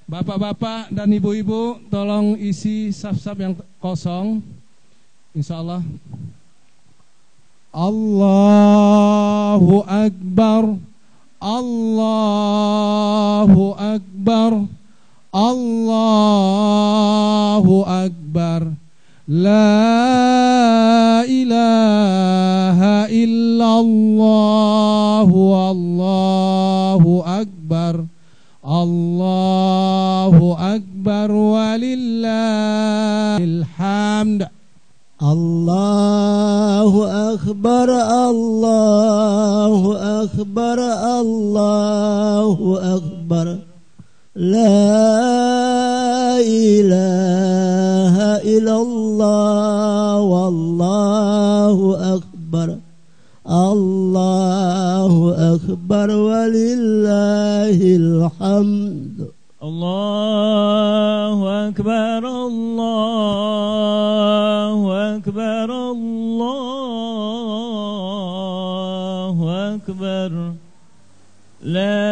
Bapak-bapak dan ibu-ibu, tolong isi saf-saf yang kosong. Insyaallah. Allahu Akbar, Allahu Akbar, Allahu Akbar. La ilaha illallah, Allahu Akbar, Allahu Akbar, walillahil hamd. Allahu Akbar, Allahu Akbar, Allahu Akbar. La ilaha illallah, wallahu akbar. Allahu akbar, walillahil hamd. Allahu akbar, Allahu akbar, Allahu akbar. La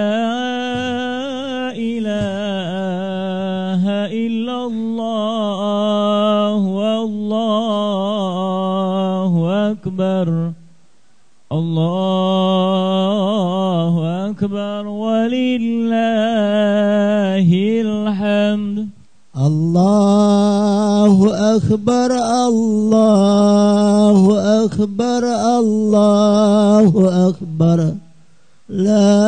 ilaha illallah, wallahu akbar. Allahu akbar, walillahil hamd. Allahu akbar, Allahu akbar, Allahu akbar. La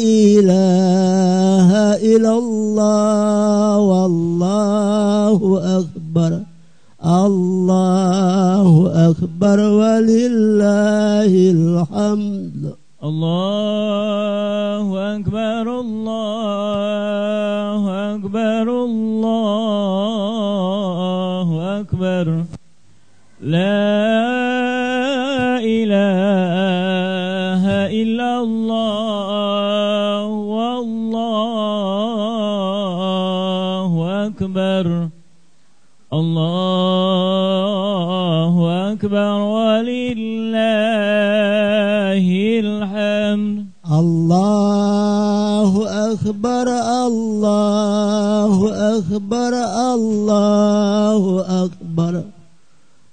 ilaha illallah, wallahu akbar. Allahu akbar, walillahil hamd. Allahu akbar, Allahu akbar, Allahu akbar. La ilaha illallah, wallahu akbar. Allahu akbar, walillahil hamd. Allahu akbar, Allahu akbar, Allahu akbar.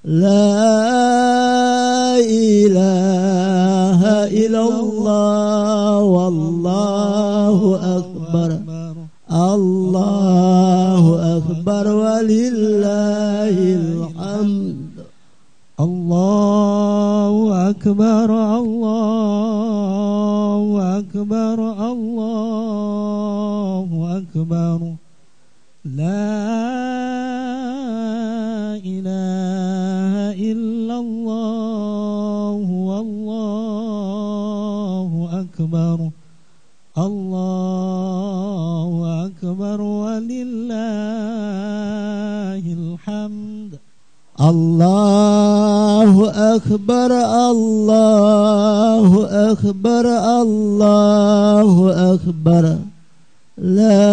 La ilaha illallah, wallahu akbar. Allahu akbar, walillahil hamd. Allahu akbar, Allahu akbar, Allahu akbar. La ilaha illallah, wallahu akbar. Allahu akbar, walillahil hamd. Allahu akbar, Allahu akbar, Allahu akbar. La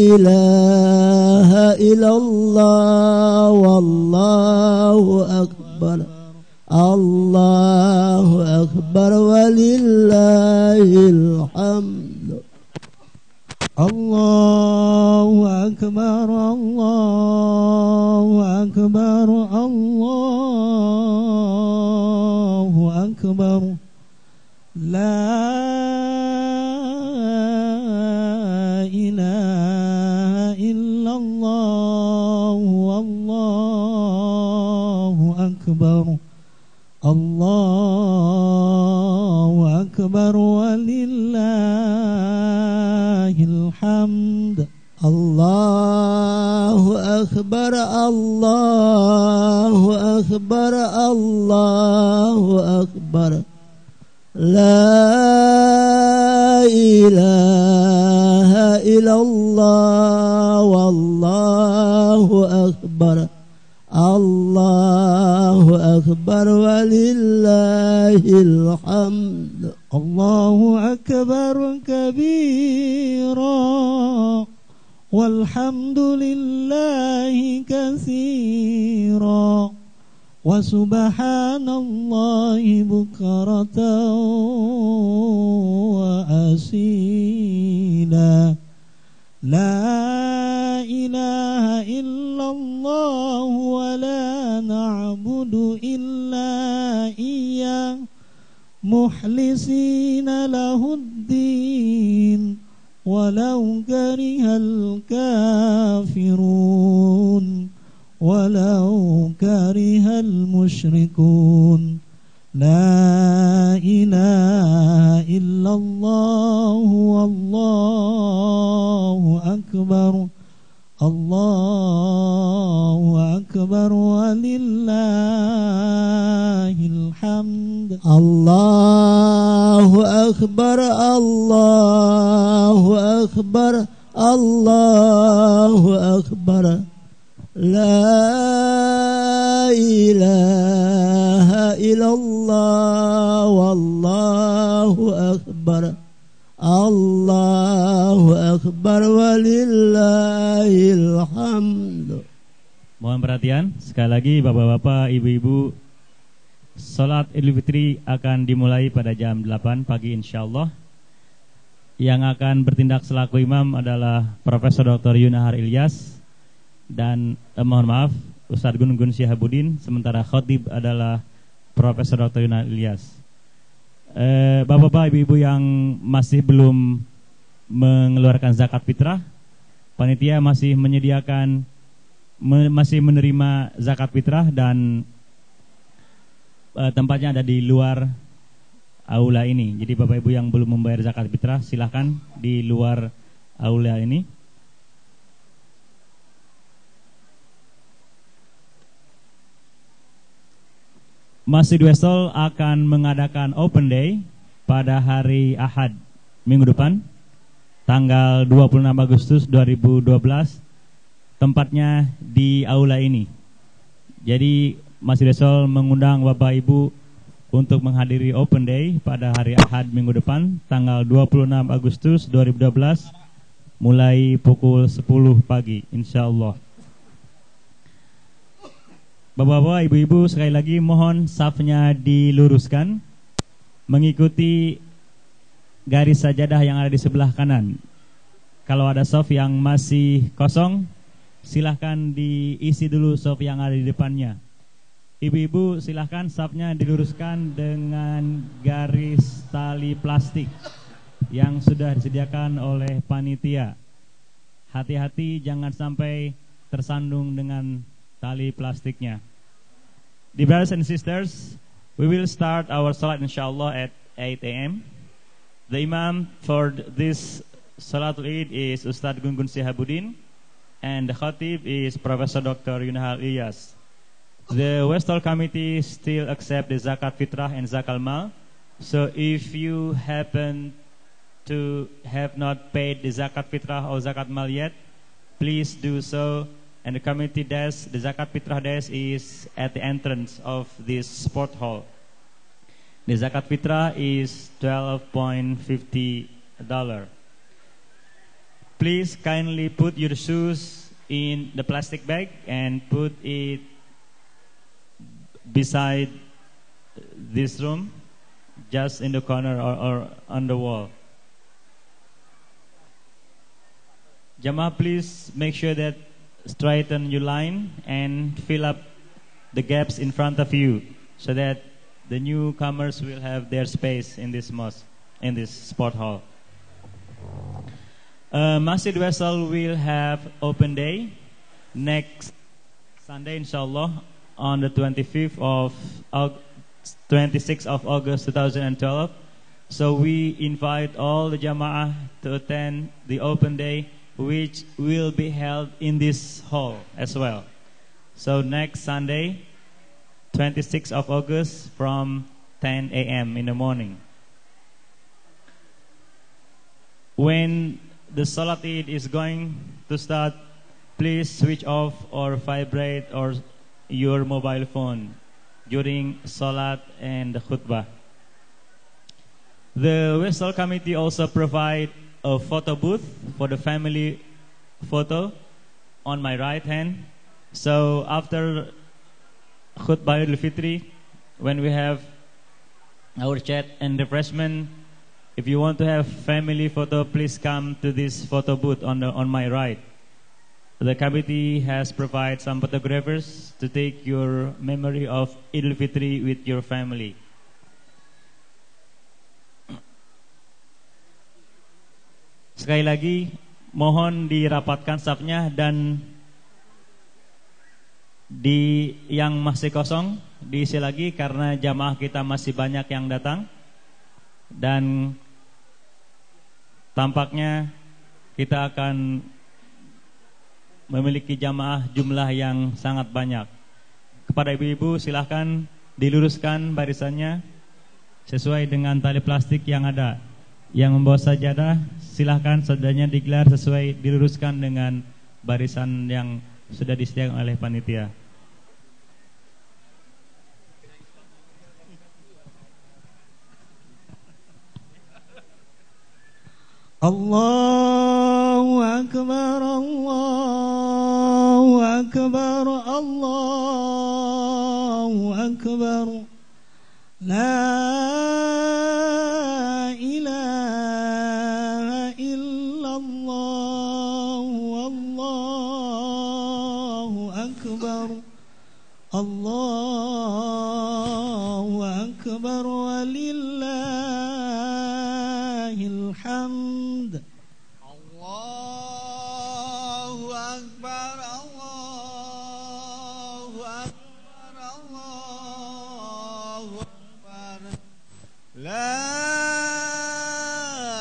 ilaha illallah, wallahu akbar. Allahu akbar, walillahil hamd. Allahu akbar, Allahu akbar, Allahu akbar. La ilaha illallah, wallahu akbar. Allahu akbar, walillahil hamd. Allahu akbar, Allahu akbar, Allahu akbar. La ilaha illallah, wallahu akbar. Allahu akbar, walillahil hamd. Allahu akbar kabira, walhamdulillahi katsira, وسبحان الله بكرة وأصيلا لا إله إلا الله ولا نعبد إلا إياه مخلصين له الدين ولو كره الكافرون ولو كره المشركون لا إله إلا الله والله أكبر الله أكبر ولله الحمد الله أكبر الله أكبر الله أكبر لا إله إلا الله والله أكبر الله أكبر ولله الحمد. Mohon perhatian sekali lagi bapak-bapak, ibu-ibu, salat Idul Fitri akan dimulai pada jam 8 pagi insyaallah. Yang akan bertindak selaku imam adalah Profesor Dr. Yunahar Ilyas dan mohon maaf Ustadz Gun Syihabuddin, sementara khotib adalah Profesor Dr. Yunahar Ilyas. Bapak-bapak, ibu-ibu yang masih belum mengeluarkan zakat fitrah, panitia masih menyediakan masih menerima zakat fitrah dan tempatnya ada di luar aula ini. Jadi bapak ibu yang belum membayar zakat fitrah silahkan di luar aula ini. Masjid Westol akan mengadakan Open Day pada hari Ahad minggu depan, tanggal 26 Agustus 2012. Tempatnya di aula ini. Jadi Masjid Westol mengundang Bapak Ibu untuk menghadiri Open Day pada hari Ahad minggu depan, tanggal 26 Agustus 2012, mulai pukul 10 pagi, insyaallah. Bapak-bapak, ibu-ibu, sekali lagi mohon safnya diluruskan mengikuti garis sajadah yang ada di sebelah kanan. Kalau ada saf yang masih kosong, silahkan diisi dulu saf yang ada di depannya. Ibu-ibu, silahkan safnya diluruskan dengan garis tali plastik yang sudah disediakan oleh panitia. Hati-hati jangan sampai tersandung dengan tali plastiknya. Dear brothers and sisters, we will start our salat inshallah at 8 a.m. The imam for this Salatul Eid is Ustadz Gun Syihabuddin, and the khatib is Professor Dr. Yunahar Ilyas. The Westall committee still accept the zakat fitrah and zakat mal. So if you happen to have not paid the zakat fitrah or zakat mal yet, please do so. And the community desk, the zakat fitrah desk, is at the entrance of this sport hall. The zakat fitrah is $12.50. Please kindly put your shoes in the plastic bag and put it beside this room, just in the corner or on the wall. Jamaah, please make sure that straighten your line and fill up the gaps in front of you so that the newcomers will have their space in this mosque, in this sport hall. Masjid Westall will have open day next Sunday inshallah on the 26th of August 2012. So we invite all the Jamaah to attend the open day, which will be held in this hall as well. So next Sunday, 26th of August from 10 a.m. in the morning. When the Salat Eid is going to start, please switch off or vibrate or your mobile phone during Salat and the khutbah. The Westall committee also provide a photo booth for the family photo on my right hand. So after khutbah Idul Fitri, when we have our chat and refreshment, if you want to have family photo, please come to this photo booth on my right. The committee has provided some photographers to take your memory of Idul Fitri with your family. Sekali lagi, mohon dirapatkan safnya, dan di yang masih kosong diisi lagi karena jamaah kita masih banyak yang datang, dan tampaknya kita akan memiliki jamaah jumlah yang sangat banyak. Kepada ibu-ibu, silahkan diluruskan barisannya sesuai dengan tali plastik yang ada. Yang membawa sajadah, silahkan sajadahnya digelar sesuai, diluruskan dengan barisan yang sudah disediakan oleh panitia. Allahu Akbar, Allahu Akbar, Allahu Akbar. La ilaha illallah, Allahu Akbar. Allahu Akbar walillahil hamd. Allahu Akbar, Allahu Akbar, Allahu Akbar. La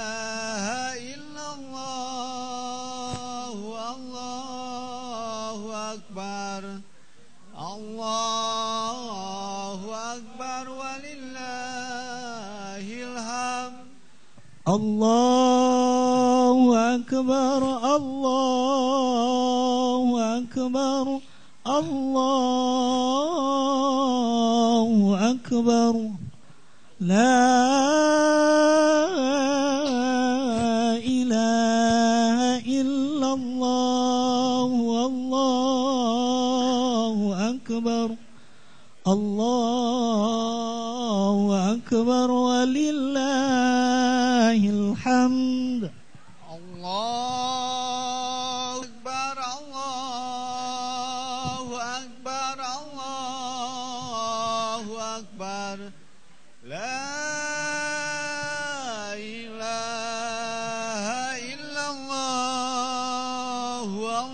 ilaha illallah, Allahu Akbar. Allahu Akbar walillahil hamd. Allahu Akbar, Allahu Akbar, Allahu Akbar. La ilaha illallah, Allahu Akbar. Allahu Akbar walillahil hamd. Allahu Akbar, Allahu Akbar, Allahu Akbar. La ilaha illallah,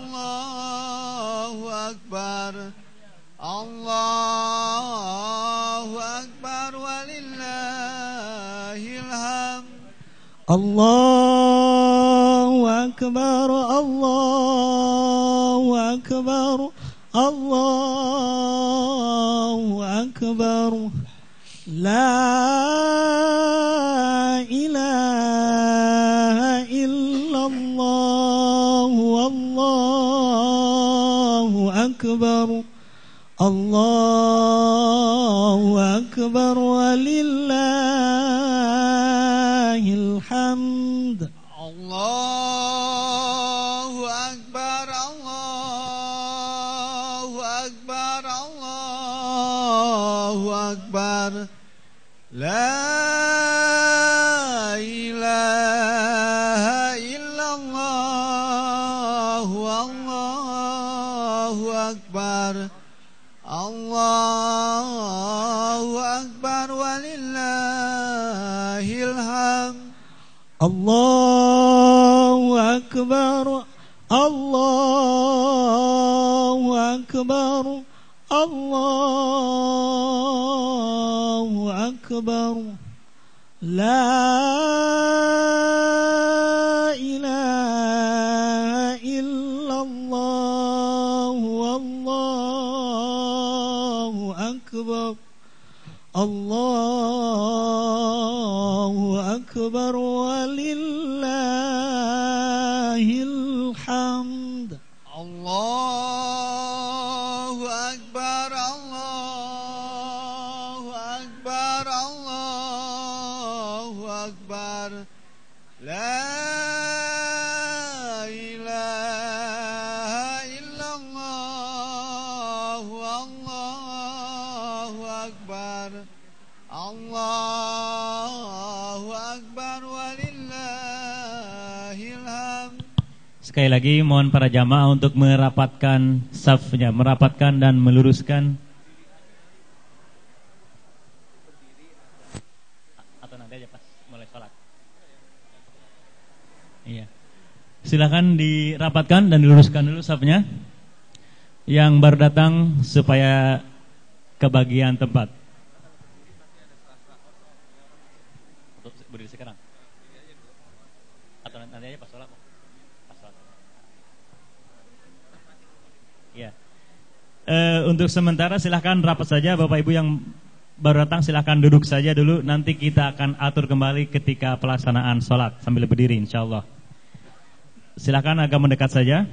Allahu Akbar. Allahu Akbar walillahil hamd. Allahu Akbar, Allahu Akbar, Allahu Akbar. La ilaha illallah, Allahu Akbar. Allahu Akbar walillahil hamd. Allahu Akbar, Allahu Akbar, Allahu Akbar. La ilaha illallah, Allahu Akbar. Allahu Akbar walillahil hamd. Allahu Akbar, Allahu Akbar, Allahu Akbar. La ilaha illallah, Allahu Akbar. Allahu Akbar walillahil hamd. Allahu Akbar, Allahu Akbar, Allahu Akbar. La ilaha illallah, Sekali lagi mohon para jamaah untuk merapatkan safnya, merapatkan dan meluruskan. Atau nanti aja pas mulai sholat. Iya. Silakan dirapatkan dan diluruskan dulu safnya. Yang baru datang supaya kebagian tempat. Berdiri sekarang. Atau nanti aja pas sholat. Ya. Untuk sementara silahkan rapat saja Bapak Ibu yang baru datang, silahkan duduk saja dulu. Nanti kita akan atur kembali ketika pelaksanaan sholat sambil berdiri insyaallah. Silahkan agak mendekat saja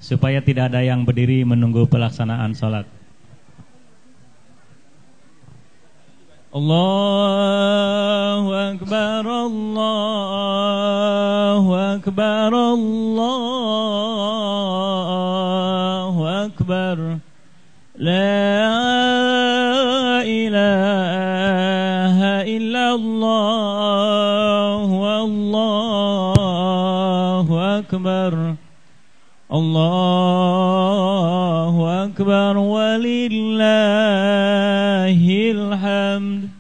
supaya tidak ada yang berdiri menunggu pelaksanaan sholat. Allahu Akbar, Allahu Akbar, Allahu Akbar. La ilaha illallah, Allahu Akbar. Allahu Akbar walillahil hamd.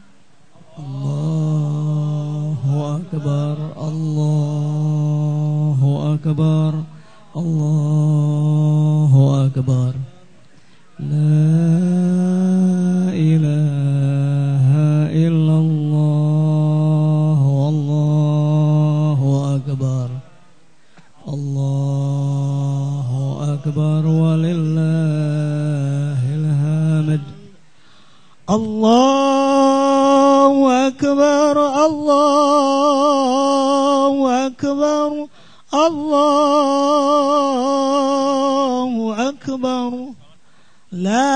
Allahu Akbar, Allahu Akbar, Allahu Akbar. La ilaha illallah, Allahu Akbar. Allahu Akbar walillahil hamd. Allahu Akbar, Allahu Akbar, Allahu Akbar. La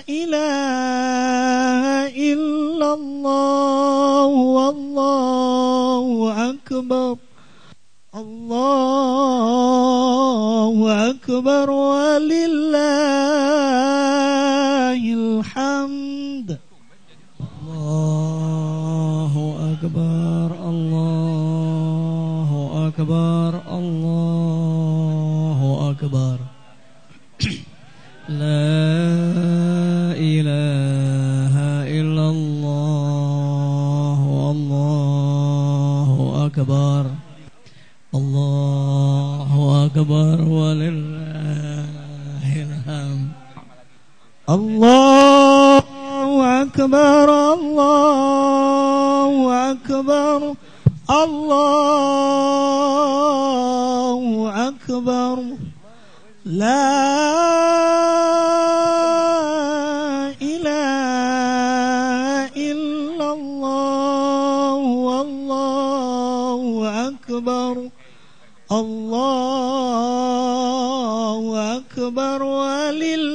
ilaha illallah, wallahu akbar. Allahu akbar walillahil hamd. Allahu akbar, Allahu akbar, Allahu akbar. La ilaha illallah, wallahu akbar. Allahu akbar walillahil hamd. Allahu akbar, Allahu akbar, Allahu akbar. La ilaha illallah, wallahu akbar. Allahu akbar walillahil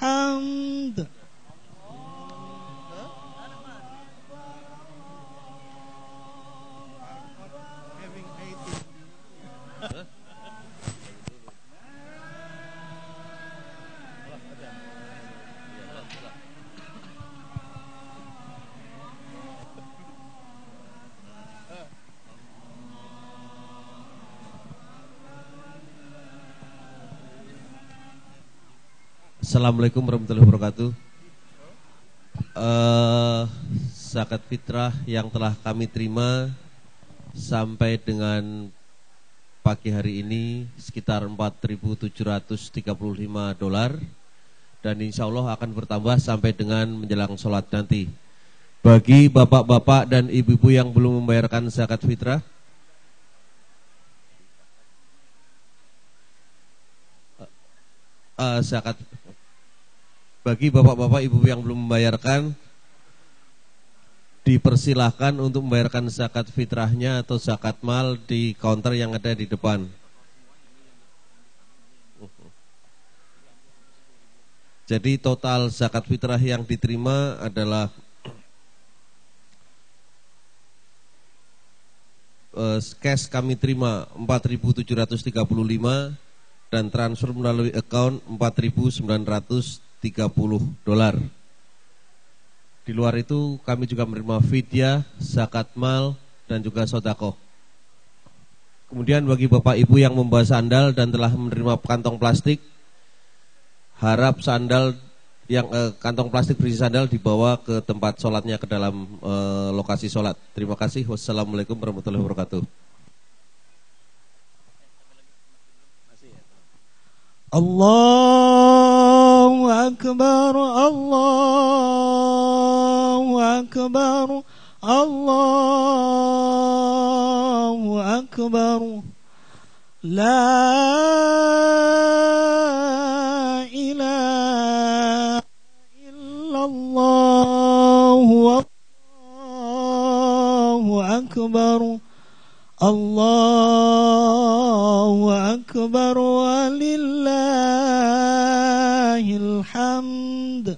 hamd. Assalamualaikum warahmatullahi wabarakatuh. Zakat fitrah yang telah kami terima sampai dengan pagi hari ini sekitar $4.735 dan insya Allah akan bertambah sampai dengan menjelang sholat nanti. Bagi bapak-bapak dan ibu-ibu yang belum membayarkan zakat fitrah, bagi bapak-bapak ibu yang belum membayarkan, dipersilahkan untuk membayarkan zakat fitrahnya atau zakat mal di counter yang ada di depan. Jadi total zakat fitrah yang diterima adalah cash kami terima 4.735 dan transfer melalui account $4.930. Di luar itu kami juga menerima fidyah, zakat mal, dan juga sedekah. Kemudian bagi Bapak Ibu yang membawa sandal dan telah menerima kantong plastik, harap sandal yang kantong plastik berisi sandal dibawa ke tempat sholatnya, ke dalam lokasi sholat. Terima kasih. Wassalamualaikum warahmatullahi wabarakatuh. Allahu Akbar, Allahu Akbar, Allahu Akbar. La ilaha illallah, Allahu Akbar. Allahu Akbar walillahil hamd.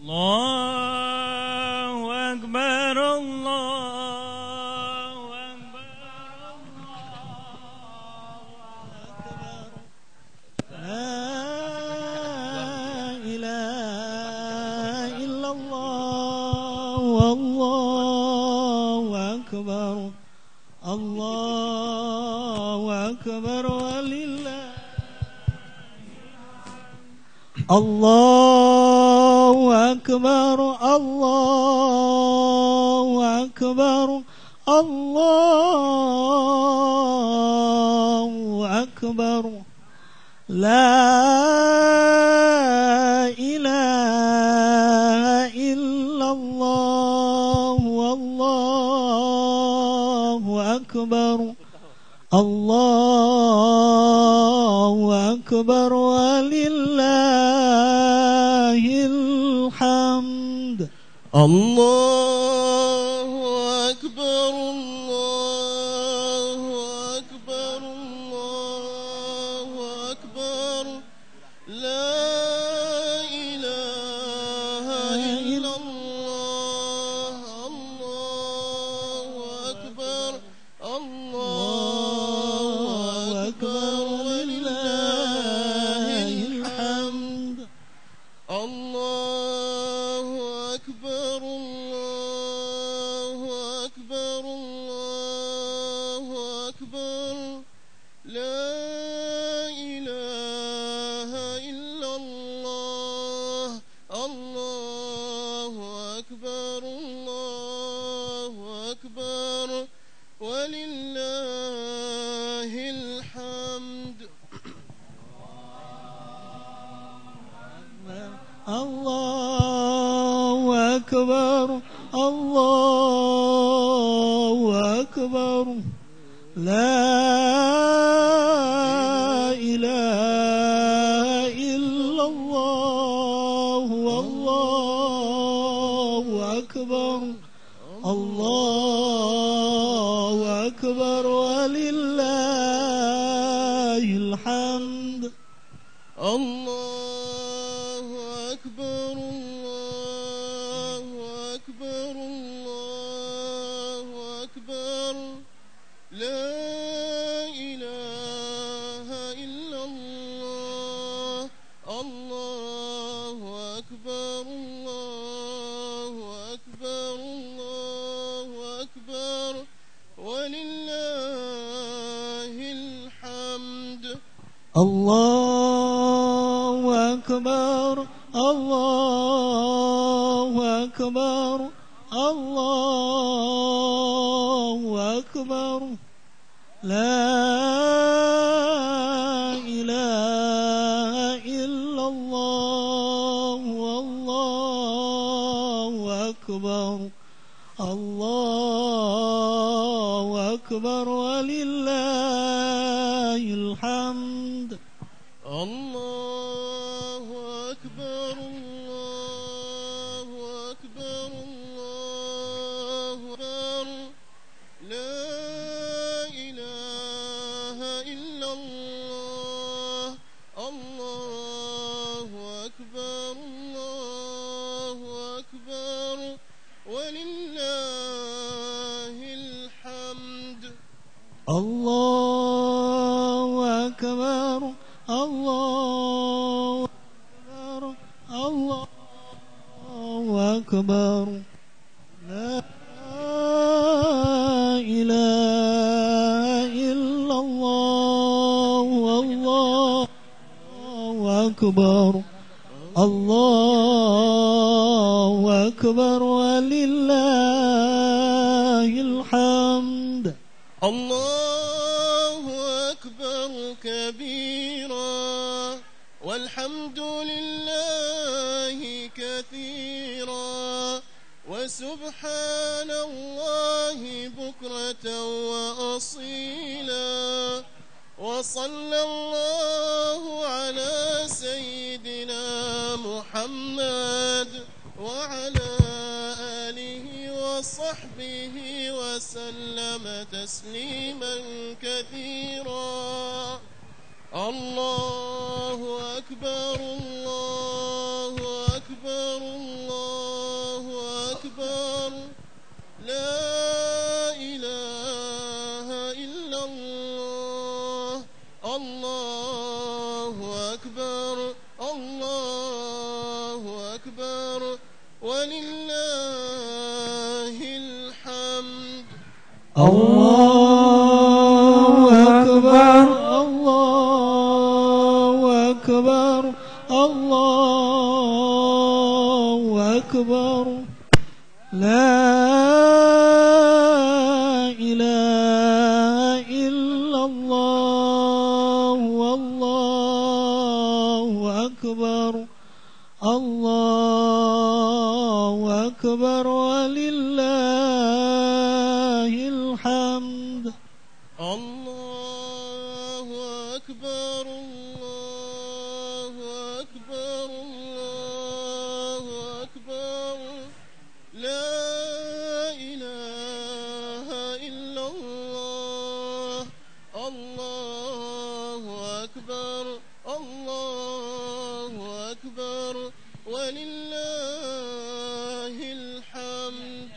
Allahu Akbar, Allahu Akbar, La ilaha illallah, Allahu Akbar. Allahu Akbar walillah. Allahu Akbar, Allahu Akbar, Allahu Akbar. La ilaha illallah, Allahu Akbar. Allahu Akbar walillahil hamd. Allahu Akbar, Allahu Akbar, Allahu Akbar. La ilaha illallah, Allahu Akbar, Allahu Akbar walillahil hamd. Allahu Akbar, Allahu Akbar, Allahu Akbar. La ilaha illallah, Allahu Akbar, Allahu Akbar. Walillahil hamd. Allahu Akbar, Allahu Akbar. La ilaha illallah, Allahu Akbar. Allahu Akbar walillahil hamd. Allahu Akbar, Allahu Akbar, Allahu Akbar. La ilaha illallah, Allahu Akbar, Allahu Akbar, Allahu Akbar. Walillahil hamd. Allahu Akbar, Allahu Akbar, Allahu Akbar. La ilaha illallah, Allahu Akbar. Allahu Akbar walillahil hamd. Allahu Akbar, Allahu Akbar, Allahu Akbar. La ilaha illallah, Allahu Akbar, Allahu Akbar. Walillahil hamd. Allahu Akbar, Allahu Akbar, Allahu أكبر لا إله إلا الله الله أكبر الله أكبر ولله الحمد الله أكبر كبيرا والحمد لله كثيرا وسبحان الله بكرة وأصيلا وصلى الله على سيدنا محمد وعلى آله وصحبه وسلم تسليما كثيرا الله أكبر الله أكبر الله أكبر لا إله إلا الله الله أكبر الله أكبر ولله الحمد الله أكبر الله أكبر الله أكبر لا إله إلا الله والله أكبر الله أكبر ولله الحمد الله أكبر الله أكبر الله أكبر لا إله إلا الله الله أكبر الله أكبر ولله الحمد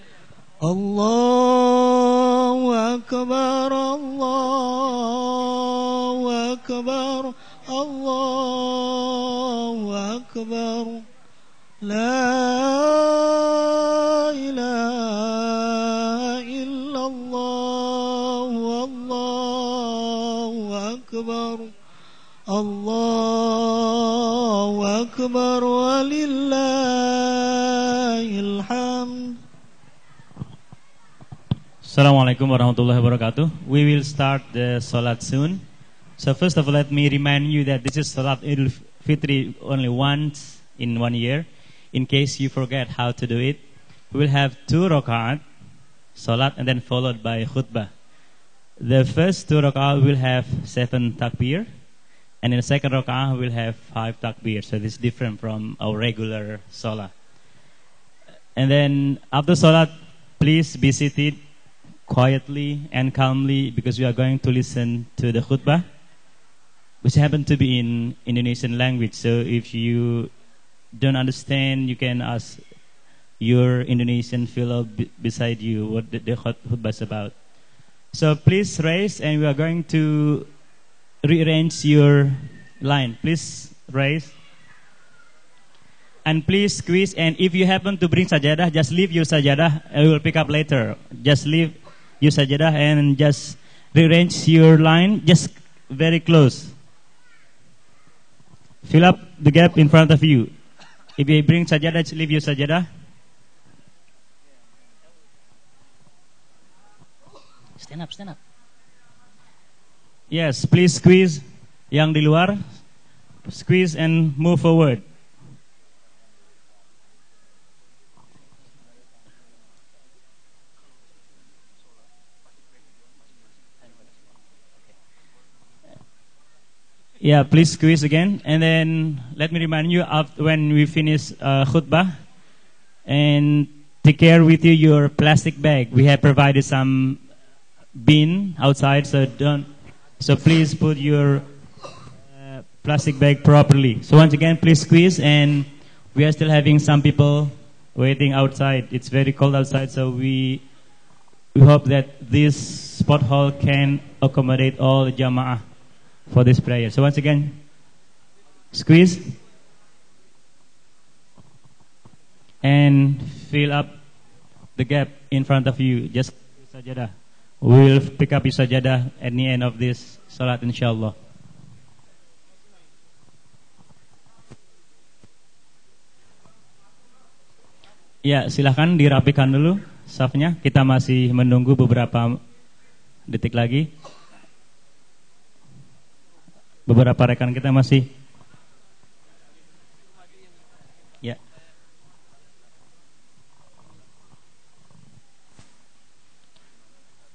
الله أكبر الله أكبر الله أكبر لا إله إلا الله والله أكبر الله أكبر ولله الحمد. Assalamualaikum warahmatullahi wabarakatuh. We will start the Salat soon. So first of all, let me remind you that this is Salat Idul Fitri only once in 1 year. In case you forget how to do it, we will have 2 rakaat Salat and then followed by khutbah. The first 2 rakaat will have 7 takbir, and in the second rakaat we will have 5 takbir. So this is different from our regular Salat. And then after Salat, please be seated quietly and calmly because we are going to listen to the khutbah, which happen to be in Indonesian language. So if you don't understand, you can ask your Indonesian fellow beside you what the khutbah is about. So please raise, and we are going to rearrange your line. Please raise. And please squeeze, and if you happen to bring sajadah, just leave your sajadah and we will pick up later. Just leave your sajadah and just rearrange your line just very close. Fill up the gap in front of you. If you bring sajadah, just leave your sajadah. Stand up, stand up. Yes, please squeeze yang di luar. Squeeze and move forward. Yeah, please squeeze again. And then let me remind you, when we finish khutbah, and take care with you your plastic bag. We have provided some bin outside, so please put your plastic bag properly. So once again, please squeeze, and we are still having some people waiting outside. It's very cold outside, so we hope that this sport hall can accommodate all the jama'ah for this prayer. So once again, squeeze and fill up the gap in front of you. Just sajadah. We'll pick up your sajadah at the end of this salat insyaallah. Ya, silahkan dirapikan dulu safnya. Kita masih menunggu beberapa detik lagi. Beberapa rekan kita masih. Ya.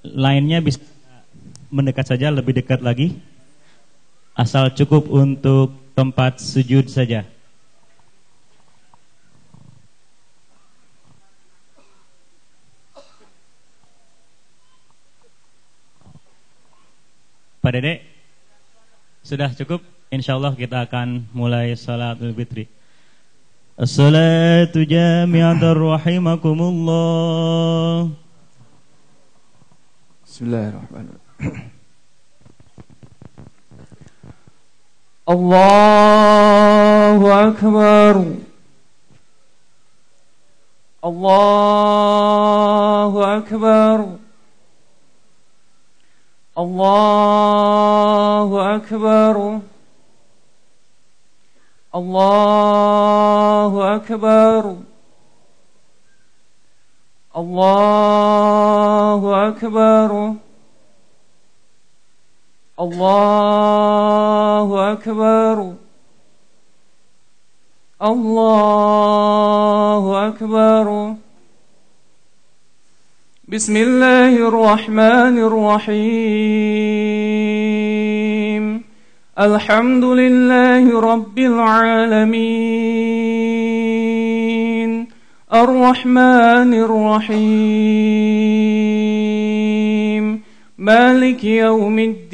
Lainnya bisa mendekat saja, lebih dekat lagi. Asal cukup untuk tempat sujud saja. Pak Dede, sudah cukup? Insyaallah kita akan mulai salatul fitri. As-salatu jami'atan rahimakumullah. Bismillahirrahmanirrahim. Allahu Akbar. Allahu Akbar. Allahu Akbar. Allahu Akbar. Allahu Akbar. Allahu Akbar. Allahu Akbar. Bismillahirrahmanirrahim. Alhamdulillahi rabbil alamin. Ar-Rahmanir Rahim. Maliki yaumiddin.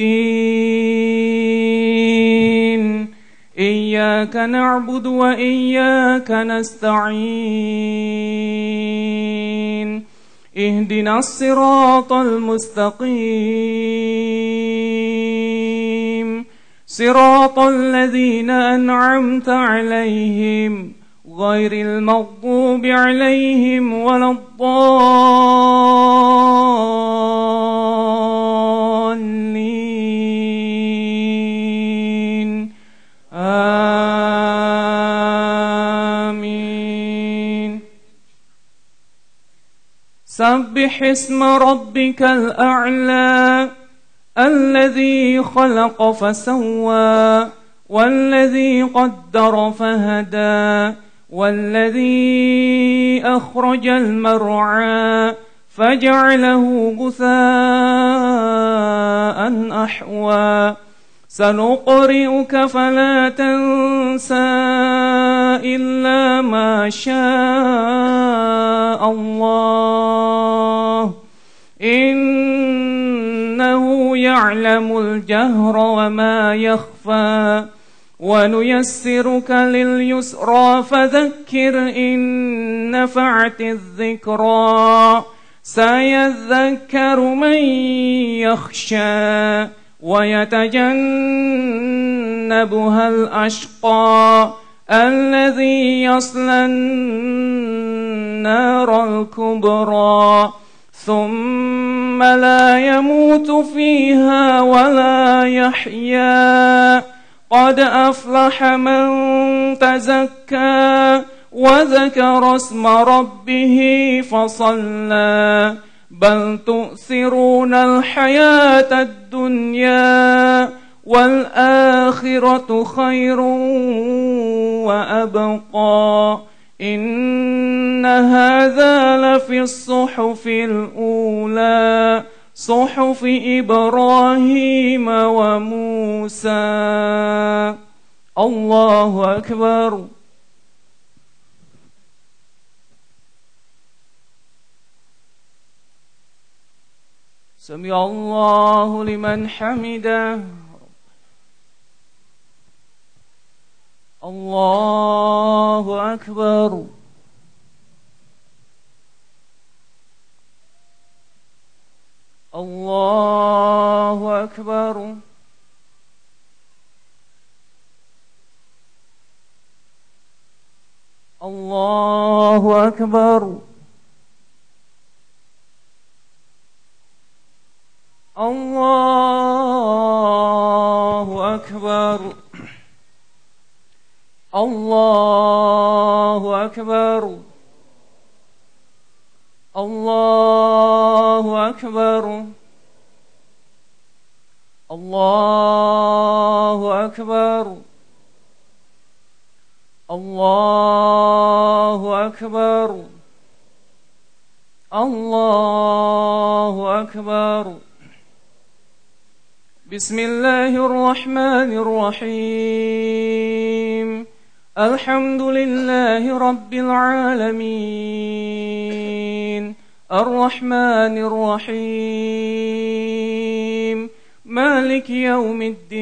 Iyyaka na'budu wa iyyaka nasta'in. Ihdinas siratal mustaqim. Siratal ladzina an'amta 'alaihim ghairil maghdubi 'alaihim waladdallin. Amin. Sabbih isma rabbikal a'la alladhi khalaqa fasawwa walladhi qaddara fahada والذي أخرج المرعى فجعله غثاء أحوى سنقرئك فلا تنسى إلا ما شاء الله إنه يعلم الجهر وما يخفى ونيسرك لليسرى فذكر إن نفعت الذكرى سيذكر من يخشى ويتجنبها الأشقى الذي يصلى النار الكبرى ثم لا يموت فيها ولا يحيا قد أفلح من تزكى وذكر اسم ربه فصلى بل تؤثرون الحياة الدنيا والآخرة خير وأبقى إن هذا لفي الصحف الأولى صحف إبراهيم وموسى. الله أكبر. سمع الله لمن حمده. الله أكبر. الله أكبر. الله أكبر. الله أكبر الله أكبر الله أكبر الله أكبر الله أكبر. بسم الله الرحمن الرحيم. الحمد لله رب العالمين الرحمن الرحيم مالك يوم الدين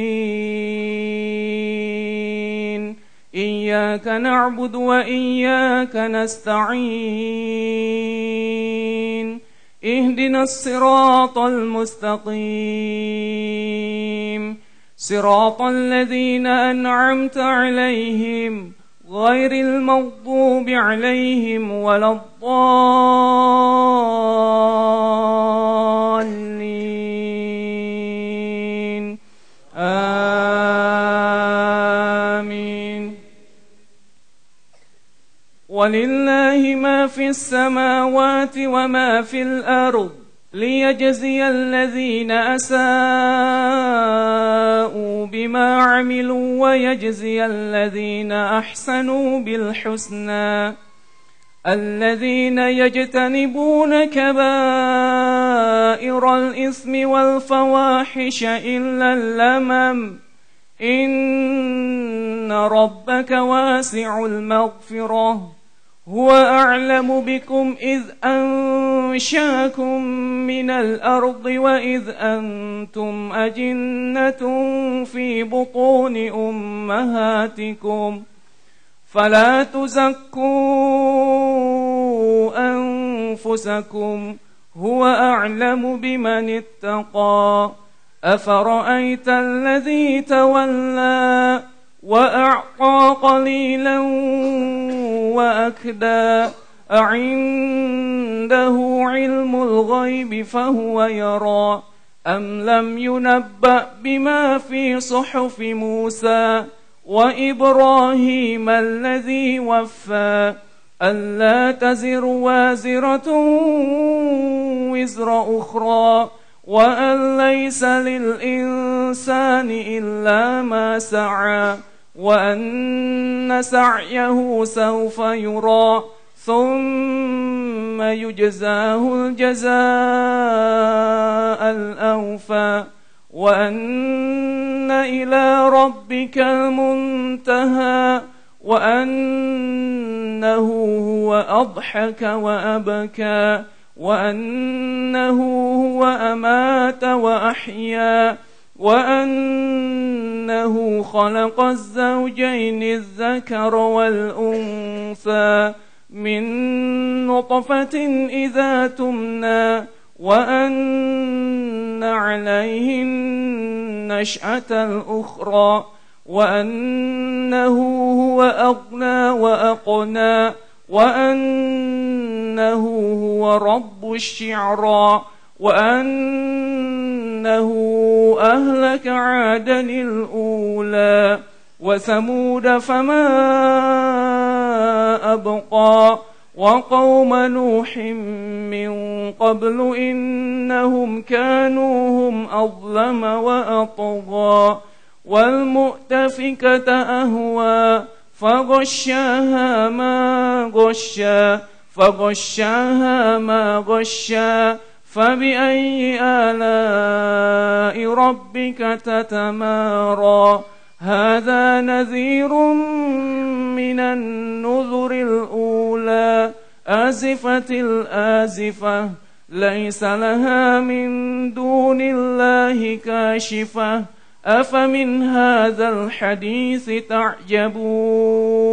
إياك نعبد وإياك نستعين اهدنا الصراط المستقيم صراط الذين أنعمت عليهم غير المغضوب عليهم ولا الضالين آمين. ولله ما في السماوات وما في الأرض ليجزي الذين أساءوا بما عملوا ويجزي الذين أحسنوا بالحسنى. الذين يجتنبون كبائر الإثم والفواحش إلا اللمم إن ربك واسع المغفرة هو أعلم بكم إذ أنشاكم من الأرض وإذ أنتم أجنة في بطون أمهاتكم فلا تزكوا أنفسكم هو أعلم بمن اتقى. أفرأيت الذي تولى وأعطى قليلا وأكدى أعنده علم الغيب فهو يرى أم لم ينبأ بما في صحف موسى وإبراهيم الذي وفى ألا تزر وازرة وزر أخرى وأن ليس للإنسان إلا ما سعى وأن سعيه سوف يرى ثم يجزاه الجزاء الأوفى وأن إلى ربك المنتهى وأنه هو أضحك وأبكى وأنه هو أمات وأحيا وأنه خلق الزوجين الذكر والأنثى من نطفة إذا تمنى وأن عليه النشأة الأخرى وأنه هو أغنى وأقنى وأنه هو رب الشعرى وأنه أهلك عادا الأولى وثمود فما أبقى وقوم نوح من قبل إنهم كانوا هم أظلم وأطغى والمؤتفكة أهوى فغشاها ما غشا فبأي آلاء ربك تتمارى. هذا نذير من النذر الأولى آزفة الآزفة ليس لها من دون الله كاشفة أفمن هذا الحديث تعجبون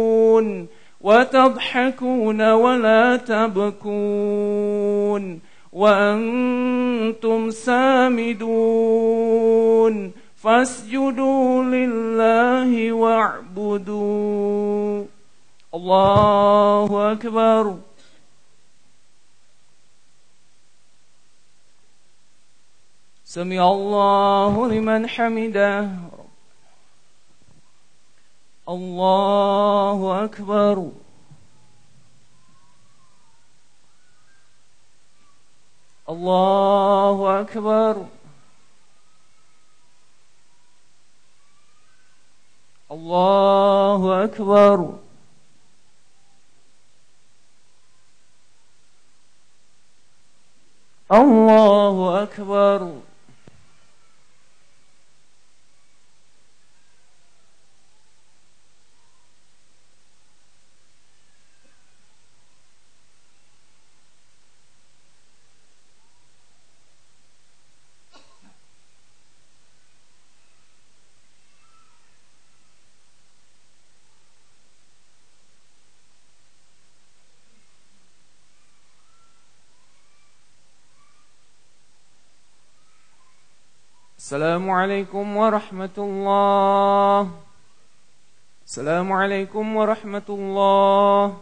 وتضحكون ولا تبكون وأنتم سامدون فاسجدوا لله واعبدوا. الله أكبر. سمع الله لمن حمده. الله أكبر الله أكبر الله أكبر الله أكبر السلام عليكم ورحمة الله السلام عليكم ورحمة الله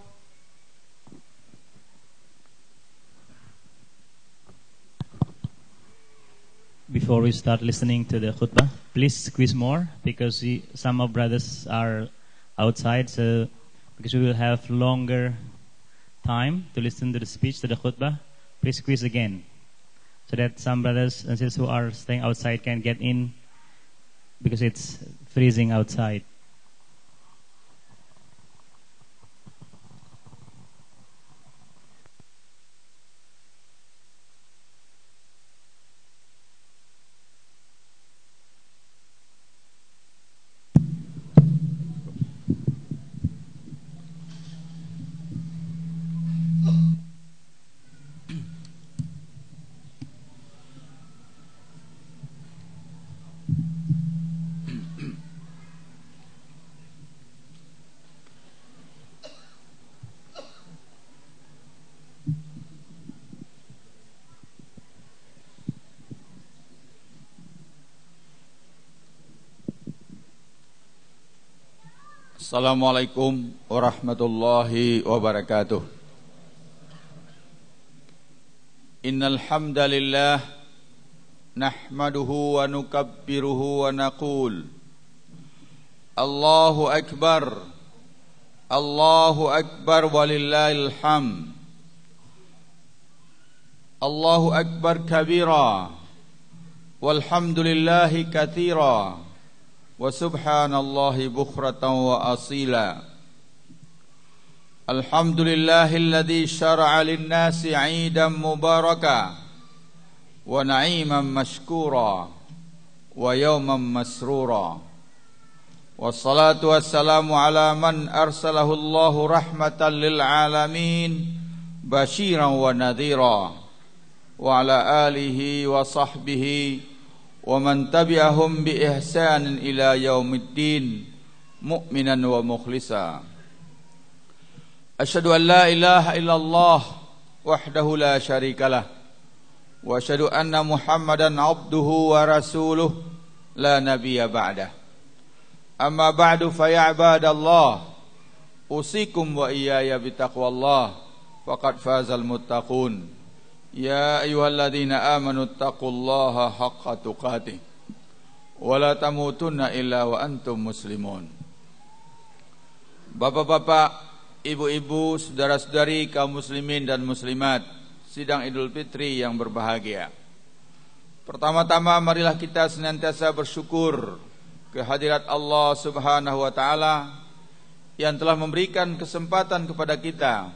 Before we start listening to the khutbah, please squeeze more because some of brothers are outside, so because we will have longer time to listen to the speech, to the khutbah, please squeeze again, so that some brothers and sisters who are staying outside can get in because it's freezing outside. Assalamualaikum warahmatullahi wabarakatuh. Innal hamdalillah nahmaduhu wa nukabbiruhu wa naqul Allahu akbar walillahil hamd. Allahu akbar kabira walhamdulillahi katsira wa subhanallahi bukhratan wa asila. Alhamdulillahilladzi syara'a lin-nasi 'iidan mubaraka wa na'iman mashkura wa yawman masrura. Wassalatu wassalamu ala man arsalahu Allahu rahmatan lil alamin basyiran wa nadhira wa ala alihi wa sahbihi wa man tabi'ahum bi ihsanin ila yaumiddin mu'minan wa mukhlisa. Asyhadu an la ilaha illallah wahdahu la syarikalah wa asyhadu anna Muhammadan abduhu wa rasuluh la nabiyya ba'dah. Amma ba'du fa ya ibadallah usikum wa iyaya bitaqwallah faqad fazal muttaqun. Ya ayyuhalladzina amanu taqullaha haqqa tuqatih wa la tamutunna illa wa antum muslimun. Bapak-bapak, ibu-ibu, saudara-saudari kaum muslimin dan muslimat sidang Idul Fitri yang berbahagia. Pertama-tama marilah kita senantiasa bersyukur kehadirat Allah Subhanahu wa taala yang telah memberikan kesempatan kepada kita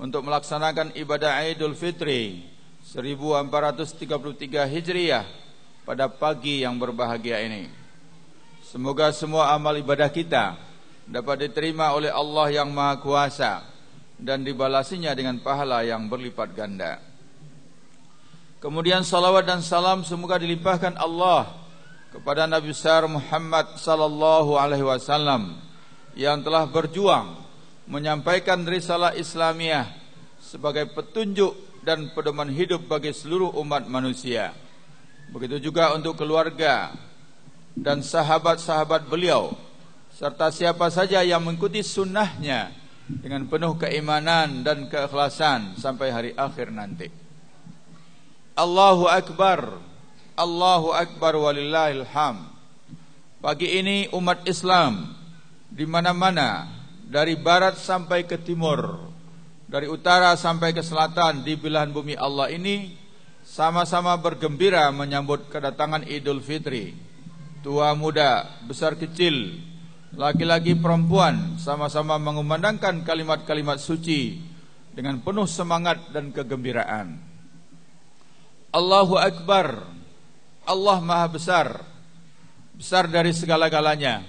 untuk melaksanakan ibadah Idul Fitri 1433 Hijriah pada pagi yang berbahagia ini. Semoga semua amal ibadah kita dapat diterima oleh Allah yang Maha Kuasa dan dibalasinya dengan pahala yang berlipat ganda. Kemudian salawat dan salam semoga dilimpahkan Allah kepada Nabi besar Muhammad sallallahu alaihi wasallam yang telah berjuang menyampaikan risalah Islamiyah sebagai petunjuk dan pedoman hidup bagi seluruh umat manusia. Begitu juga untuk keluarga dan sahabat-sahabat beliau, serta siapa saja yang mengikuti sunnahnya dengan penuh keimanan dan keikhlasan sampai hari akhir nanti. Allahu Akbar walillahil hamd. Pagi ini umat Islam di mana-mana, dari barat sampai ke timur, dari utara sampai ke selatan di belahan bumi Allah ini sama-sama bergembira menyambut kedatangan Idul Fitri. Tua muda, besar kecil, laki-laki perempuan sama-sama mengumandangkan kalimat-kalimat suci dengan penuh semangat dan kegembiraan. Allahu Akbar, Allah Maha Besar, besar dari segala-galanya.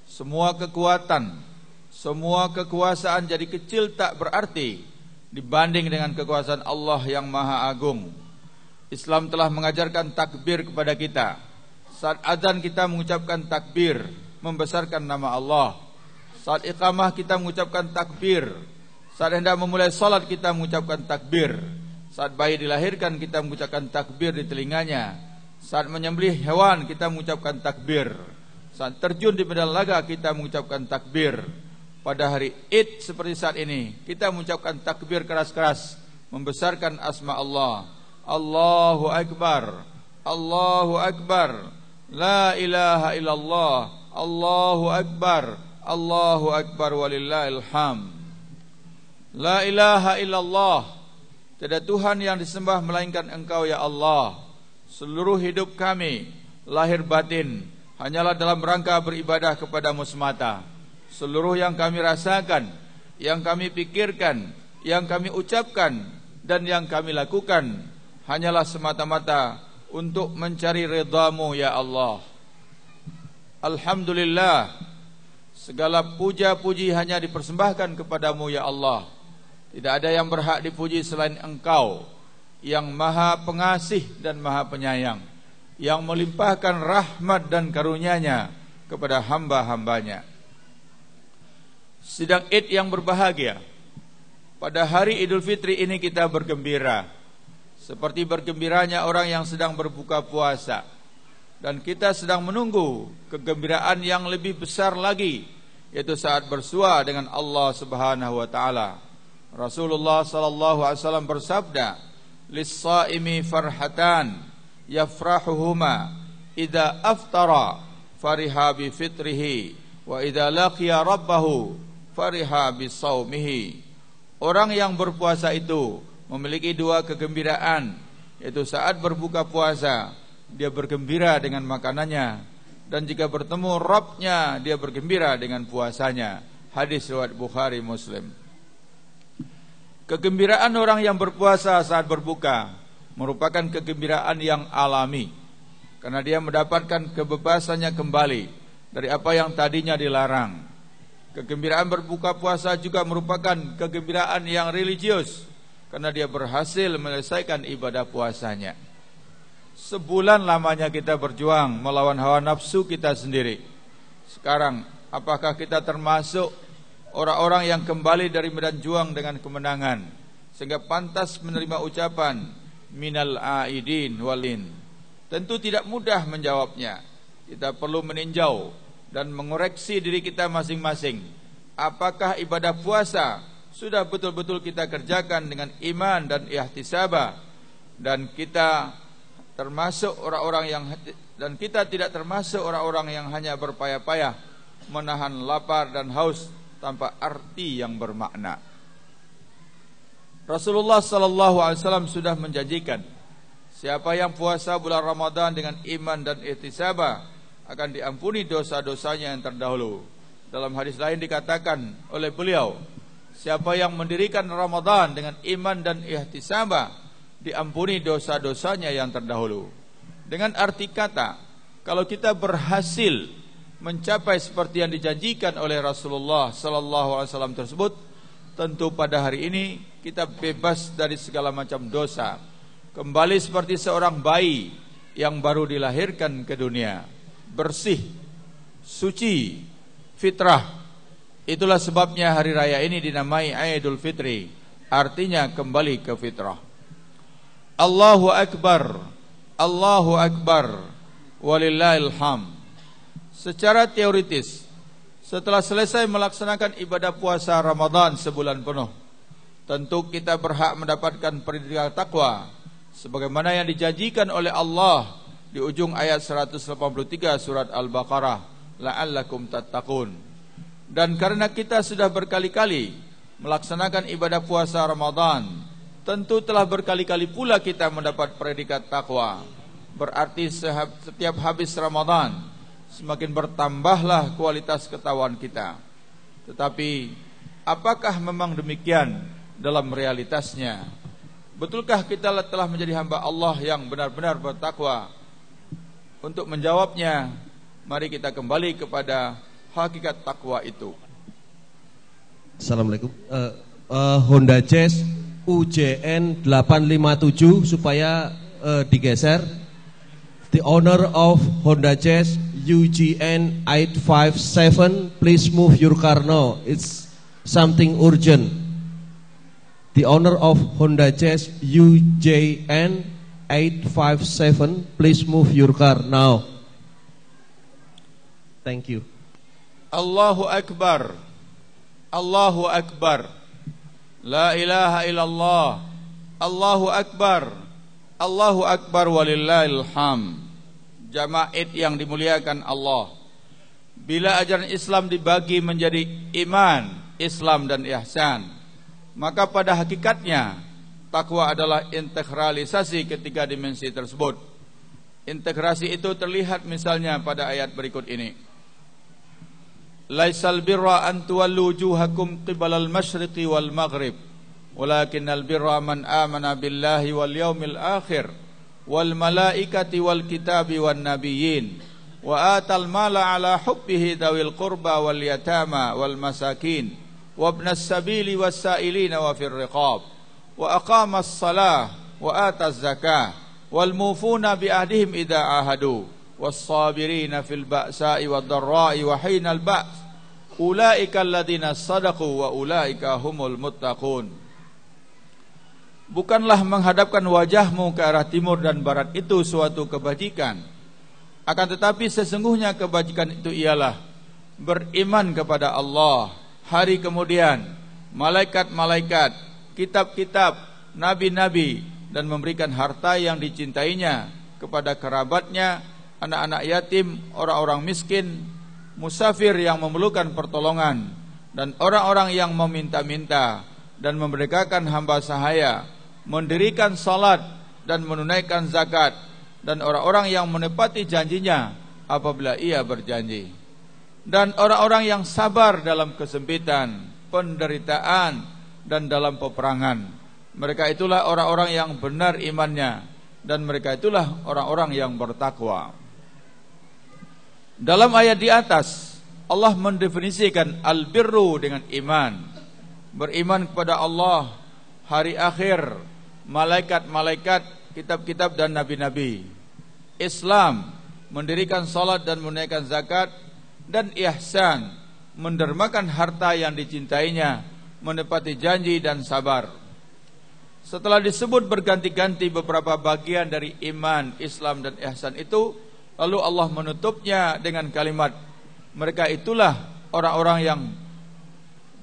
Semua kekuatan, semua kekuasaan jadi kecil tak berarti dibanding dengan kekuasaan Allah yang Maha Agung. Islam telah mengajarkan takbir kepada kita. Saat azan kita mengucapkan takbir, membesarkan nama Allah. Saat iqamah kita mengucapkan takbir. Saat hendak memulai salat kita mengucapkan takbir. Saat bayi dilahirkan kita mengucapkan takbir di telinganya. Saat menyembelih hewan kita mengucapkan takbir. Saat terjun di medan laga kita mengucapkan takbir. Pada hari Id seperti saat ini kita mengucapkan takbir keras-keras, membesarkan asma Allah. Allahu Akbar, Allahu Akbar, la ilaha illallah, Allahu Akbar, Allahu Akbar walillahil hamd. La ilaha illallah, tiada Tuhan yang disembah melainkan Engkau ya Allah. Seluruh hidup kami, lahir batin, hanyalah dalam rangka beribadah kepadamu semata. Seluruh yang kami rasakan, yang kami pikirkan, yang kami ucapkan, dan yang kami lakukan hanyalah semata-mata untuk mencari ridha-Mu ya Allah. Alhamdulillah, segala puja-puji hanya dipersembahkan kepadamu ya Allah. Tidak ada yang berhak dipuji selain Engkau, yang Maha Pengasih dan Maha Penyayang, yang melimpahkan rahmat dan karunia-Nya kepada hamba-hambanya. Sidang Id yang berbahagia, pada hari Idul Fitri ini kita bergembira seperti bergembiranya orang yang sedang berbuka puasa. Dan kita sedang menunggu kegembiraan yang lebih besar lagi, yaitu saat bersua dengan Allah Subhanahu wa taala. Rasulullah sallallahu alaihi wasallam bersabda, "Lis-shaimi farhatan yafrahuhuma idza aftara fariha bi fitrihi wa idza laqiya rabbahu fariha bi shaumihi." Orang yang berpuasa itu memiliki dua kegembiraan, yaitu saat berbuka puasa dia bergembira dengan makanannya, dan jika bertemu Rabb-nya dia bergembira dengan puasanya. Hadis riwayat Bukhari Muslim. Kegembiraan orang yang berpuasa saat berbuka merupakan kegembiraan yang alami, karena dia mendapatkan kebebasannya kembali dari apa yang tadinya dilarang. Kegembiraan berbuka puasa juga merupakan kegembiraan yang religius, karena dia berhasil menyelesaikan ibadah puasanya. Sebulan lamanya kita berjuang melawan hawa nafsu kita sendiri. Sekarang, apakah kita termasuk orang-orang yang kembali dari medan juang dengan kemenangan, sehingga pantas menerima ucapan minal aidin walin? Tentu tidak mudah menjawabnya. Kita perlu meninjau dan mengoreksi diri kita masing-masing. Apakah ibadah puasa sudah betul-betul kita kerjakan dengan iman dan ihtisabah, dan kita termasuk orang-orang yang, dan kita tidak termasuk orang-orang yang hanya berpayah-payah menahan lapar dan haus tanpa arti yang bermakna. Rasulullah sallallahu alaihi wasallam sudah menjanjikan, siapa yang puasa bulan Ramadan dengan iman dan ihtisabah akan diampuni dosa-dosanya yang terdahulu. Dalam hadis lain dikatakan oleh beliau, siapa yang mendirikan Ramadan dengan iman dan ihtisabah diampuni dosa-dosanya yang terdahulu. Dengan arti kata, kalau kita berhasil mencapai seperti yang dijanjikan oleh Rasulullah sallallahu alaihi wasallam tersebut, tentu pada hari ini kita bebas dari segala macam dosa, kembali seperti seorang bayi yang baru dilahirkan ke dunia, bersih, suci, fitrah. Itulah sebabnya hari raya ini dinamai Idul Fitri, artinya kembali ke fitrah. Allahu Akbar, Allahu Akbar, walillahil hamd. Secara teoritis, setelah selesai melaksanakan ibadah puasa Ramadan sebulan penuh, tentu kita berhak mendapatkan pendidikan takwa sebagaimana yang dijanjikan oleh Allah di ujung ayat 183 surat Al-Baqarah, la'allakum tattaqun. Dan karena kita sudah berkali-kali melaksanakan ibadah puasa Ramadan, tentu telah berkali-kali pula kita mendapat predikat takwa. Berarti setiap habis Ramadan semakin bertambahlah kualitas ketakwaan kita. Tetapi apakah memang demikian dalam realitasnya? Betulkah kita telah menjadi hamba Allah yang benar-benar bertakwa? Untuk menjawabnya, mari kita kembali kepada hakikat takwa itu. Assalamualaikum. Honda Jazz UJN 857 supaya digeser. The owner of Honda Jazz UGN 857, please move your car now. It's something urgent. The owner of Honda Jazz UJN 857, please move your car now. Thank you. Allahu Akbar. Allahu Akbar. La ilaha illallah. Allahu Akbar. Allahu Akbar walillahil hamd. Jamaah yang dimuliakan Allah. Bila ajaran Islam dibagi menjadi iman, Islam dan ihsan, maka pada hakikatnya takwa adalah integralisasi ketiga dimensi tersebut. Integrasi itu terlihat misalnya pada ayat berikut ini. Laisal birra an tuwallu wujuhakum qibalal masyriqi wal maghrib, walakinnal birra man amana billahi wal yaumil akhir wal malaikati wal kitabi wan nabiyyin wa atal mala ala hubbihi dawil qurba wal yatama wal masakin wa ibnas sabili was sailina wa fir riqab wa aqamas salah wa ataz zakah wal mufuna bi ahdihim idza ahadu was sabirina fil ba'sa'i wad dharra'i wa hinal ba's ulaika alladziina shadaqu wa ulaika humul muttaqun. Bukanlah menghadapkan wajahmu ke arah timur dan barat itu suatu kebajikan. Akan tetapi sesungguhnya kebajikan itu ialah beriman kepada Allah, hari kemudian, malaikat-malaikat, kitab-kitab, nabi-nabi, dan memberikan harta yang dicintainya kepada kerabatnya, anak-anak yatim, orang-orang miskin, musafir yang memerlukan pertolongan, dan orang-orang yang meminta-minta, dan memerdekakan hamba sahaya, mendirikan salat dan menunaikan zakat, dan orang-orang yang menepati janjinya apabila ia berjanji, dan orang-orang yang sabar dalam kesempitan, penderitaan, dan dalam peperangan. Mereka itulah orang-orang yang benar imannya, dan mereka itulah orang-orang yang bertakwa. Dalam ayat di atas Allah mendefinisikan al-birru dengan iman. Beriman kepada Allah, hari akhir, malaikat-malaikat, kitab-kitab dan nabi-nabi. Islam, mendirikan salat dan menunaikan zakat. Dan ihsan, mendermakan harta yang dicintainya, menepati janji dan sabar. Setelah disebut berganti-ganti beberapa bagian dari iman, Islam dan ihsan itu, lalu Allah menutupnya dengan kalimat, mereka itulah orang-orang yang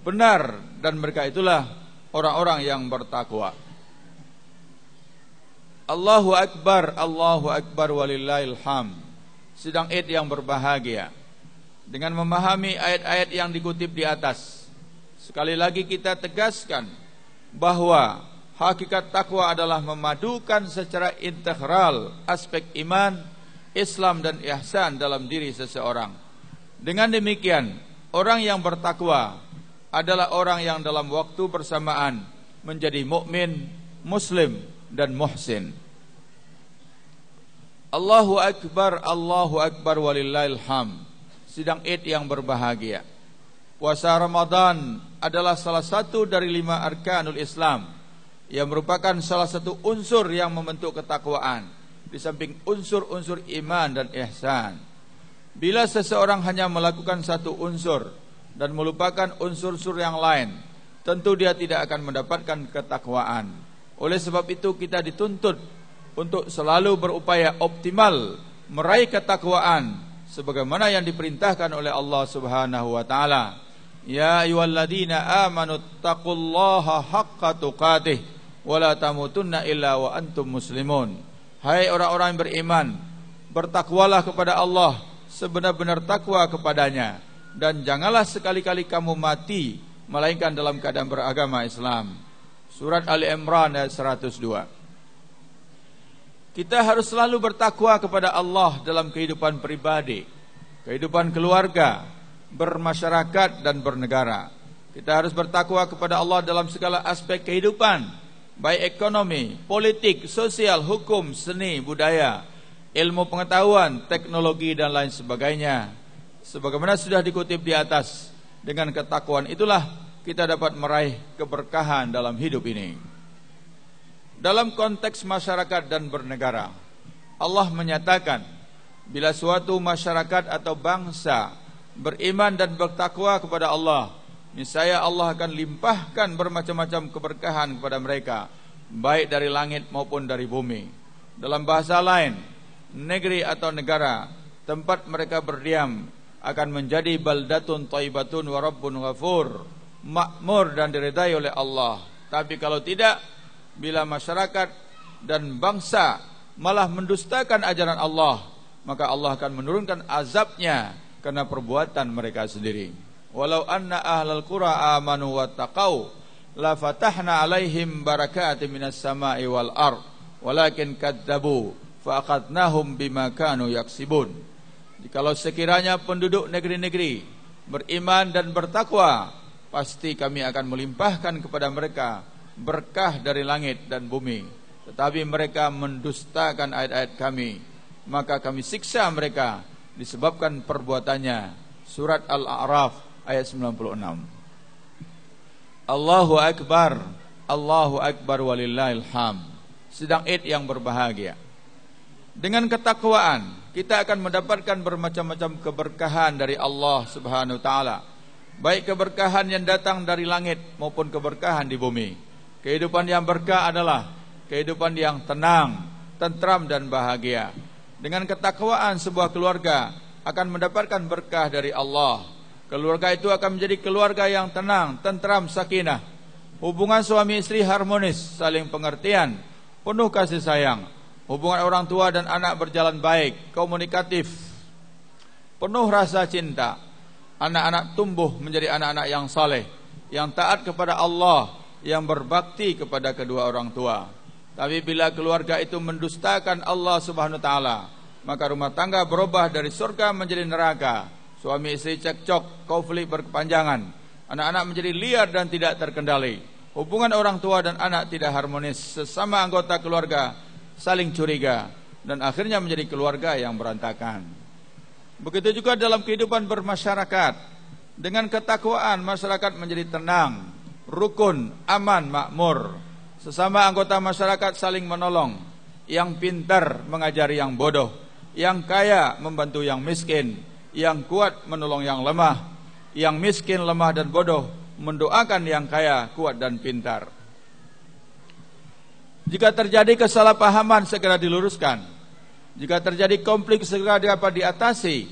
benar, dan mereka itulah orang-orang yang bertakwa. Allahu Akbar walillahil hamd. Sidang Id yang berbahagia, dengan memahami ayat-ayat yang dikutip di atas, sekali lagi kita tegaskan bahwa hakikat takwa adalah memadukan secara integral aspek iman, Islam dan ihsan dalam diri seseorang. Dengan demikian, orang yang bertakwa adalah orang yang dalam waktu bersamaan menjadi mukmin, muslim dan muhsin. Allahu Akbar walillahil hamd. Sidang Id yang berbahagia. Puasa Ramadan adalah salah satu dari 5 arkanul Islam, yang merupakan salah satu unsur yang membentuk ketakwaan, di samping unsur-unsur iman dan ihsan. Bila seseorang hanya melakukan satu unsur dan melupakan unsur-unsur yang lain, tentu dia tidak akan mendapatkan ketakwaan. Oleh sebab itu kita dituntut untuk selalu berupaya optimal meraih ketakwaan sebagaimana yang diperintahkan oleh Allah Subhanahu wa taala. Ya ayyuhalladzina amanu taqullaha haqqa tuqatih wa la tamutunna illa wa antum muslimun. Hai orang-orang yang beriman, bertakwalah kepada Allah sebenar-benar takwa kepadanya, dan janganlah sekali-kali kamu mati melainkan dalam keadaan beragama Islam. Surat Ali Imran ayat 102. Kita harus selalu bertakwa kepada Allah dalam kehidupan pribadi, kehidupan keluarga, bermasyarakat dan bernegara. Kita harus bertakwa kepada Allah dalam segala aspek kehidupan, baik ekonomi, politik, sosial, hukum, seni, budaya, ilmu pengetahuan, teknologi dan lain sebagainya. Sebagaimana sudah dikutip di atas, dengan ketakwaan itulah kita dapat meraih keberkahan dalam hidup ini. Dalam konteks masyarakat dan bernegara, Allah menyatakan bila suatu masyarakat atau bangsa beriman dan bertakwa kepada Allah, niscaya Allah akan limpahkan bermacam-macam keberkahan kepada mereka, baik dari langit maupun dari bumi. Dalam bahasa lain, negeri atau negara tempat mereka berdiam akan menjadi baldatun thayyibatun wa rabbun ghafur, makmur dan diridai oleh Allah. Tapi kalau tidak, bila masyarakat dan bangsa malah mendustakan ajaran Allah, maka Allah akan menurunkan azabnya karena perbuatan mereka sendiri. Walau anna ahlal qura amanu wattaqau la fatahna alaihim barakatin minas sama'i wal ard walakin kadzabu fa aqadnahum bima kanu yaksibun. Jikalau sekiranya penduduk negeri-negeri beriman dan bertakwa, pasti kami akan melimpahkan kepada mereka berkah dari langit dan bumi. Tetapi mereka mendustakan ayat-ayat kami, maka kami siksa mereka disebabkan perbuatannya. Surat Al-A'raf ayat 96. Allahu Akbar, Allahu Akbar walillahil hamd. Sidang Id yang berbahagia. Dengan ketakwaan kita akan mendapatkan bermacam-macam keberkahan dari Allah Subhanahu wa taala, baik keberkahan yang datang dari langit maupun keberkahan di bumi. Kehidupan yang berkah adalah kehidupan yang tenang, tentram dan bahagia. Dengan ketakwaan sebuah keluarga akan mendapatkan berkah dari Allah. Keluarga itu akan menjadi keluarga yang tenang, tentram, sakinah. Hubungan suami istri harmonis, saling pengertian, penuh kasih sayang. Hubungan orang tua dan anak berjalan baik, komunikatif, penuh rasa cinta. Anak-anak tumbuh menjadi anak-anak yang saleh, yang taat kepada Allah, yang berbakti kepada kedua orang tua. Tapi bila keluarga itu mendustakan Allah Subhanahu wa taala, maka rumah tangga berubah dari surga menjadi neraka. Suami istri cekcok, konflik berkepanjangan, anak-anak menjadi liar dan tidak terkendali. Hubungan orang tua dan anak tidak harmonis, sesama anggota keluarga saling curiga, dan akhirnya menjadi keluarga yang berantakan. Begitu juga dalam kehidupan bermasyarakat. Dengan ketakwaan masyarakat menjadi tenang, rukun, aman, makmur. Sesama anggota masyarakat saling menolong. Yang pintar mengajari yang bodoh, yang kaya membantu yang miskin, yang kuat menolong yang lemah, yang miskin, lemah dan bodoh mendoakan yang kaya, kuat dan pintar. Jika terjadi kesalahpahaman segera diluruskan. Jika terjadi konflik segera dapat diatasi.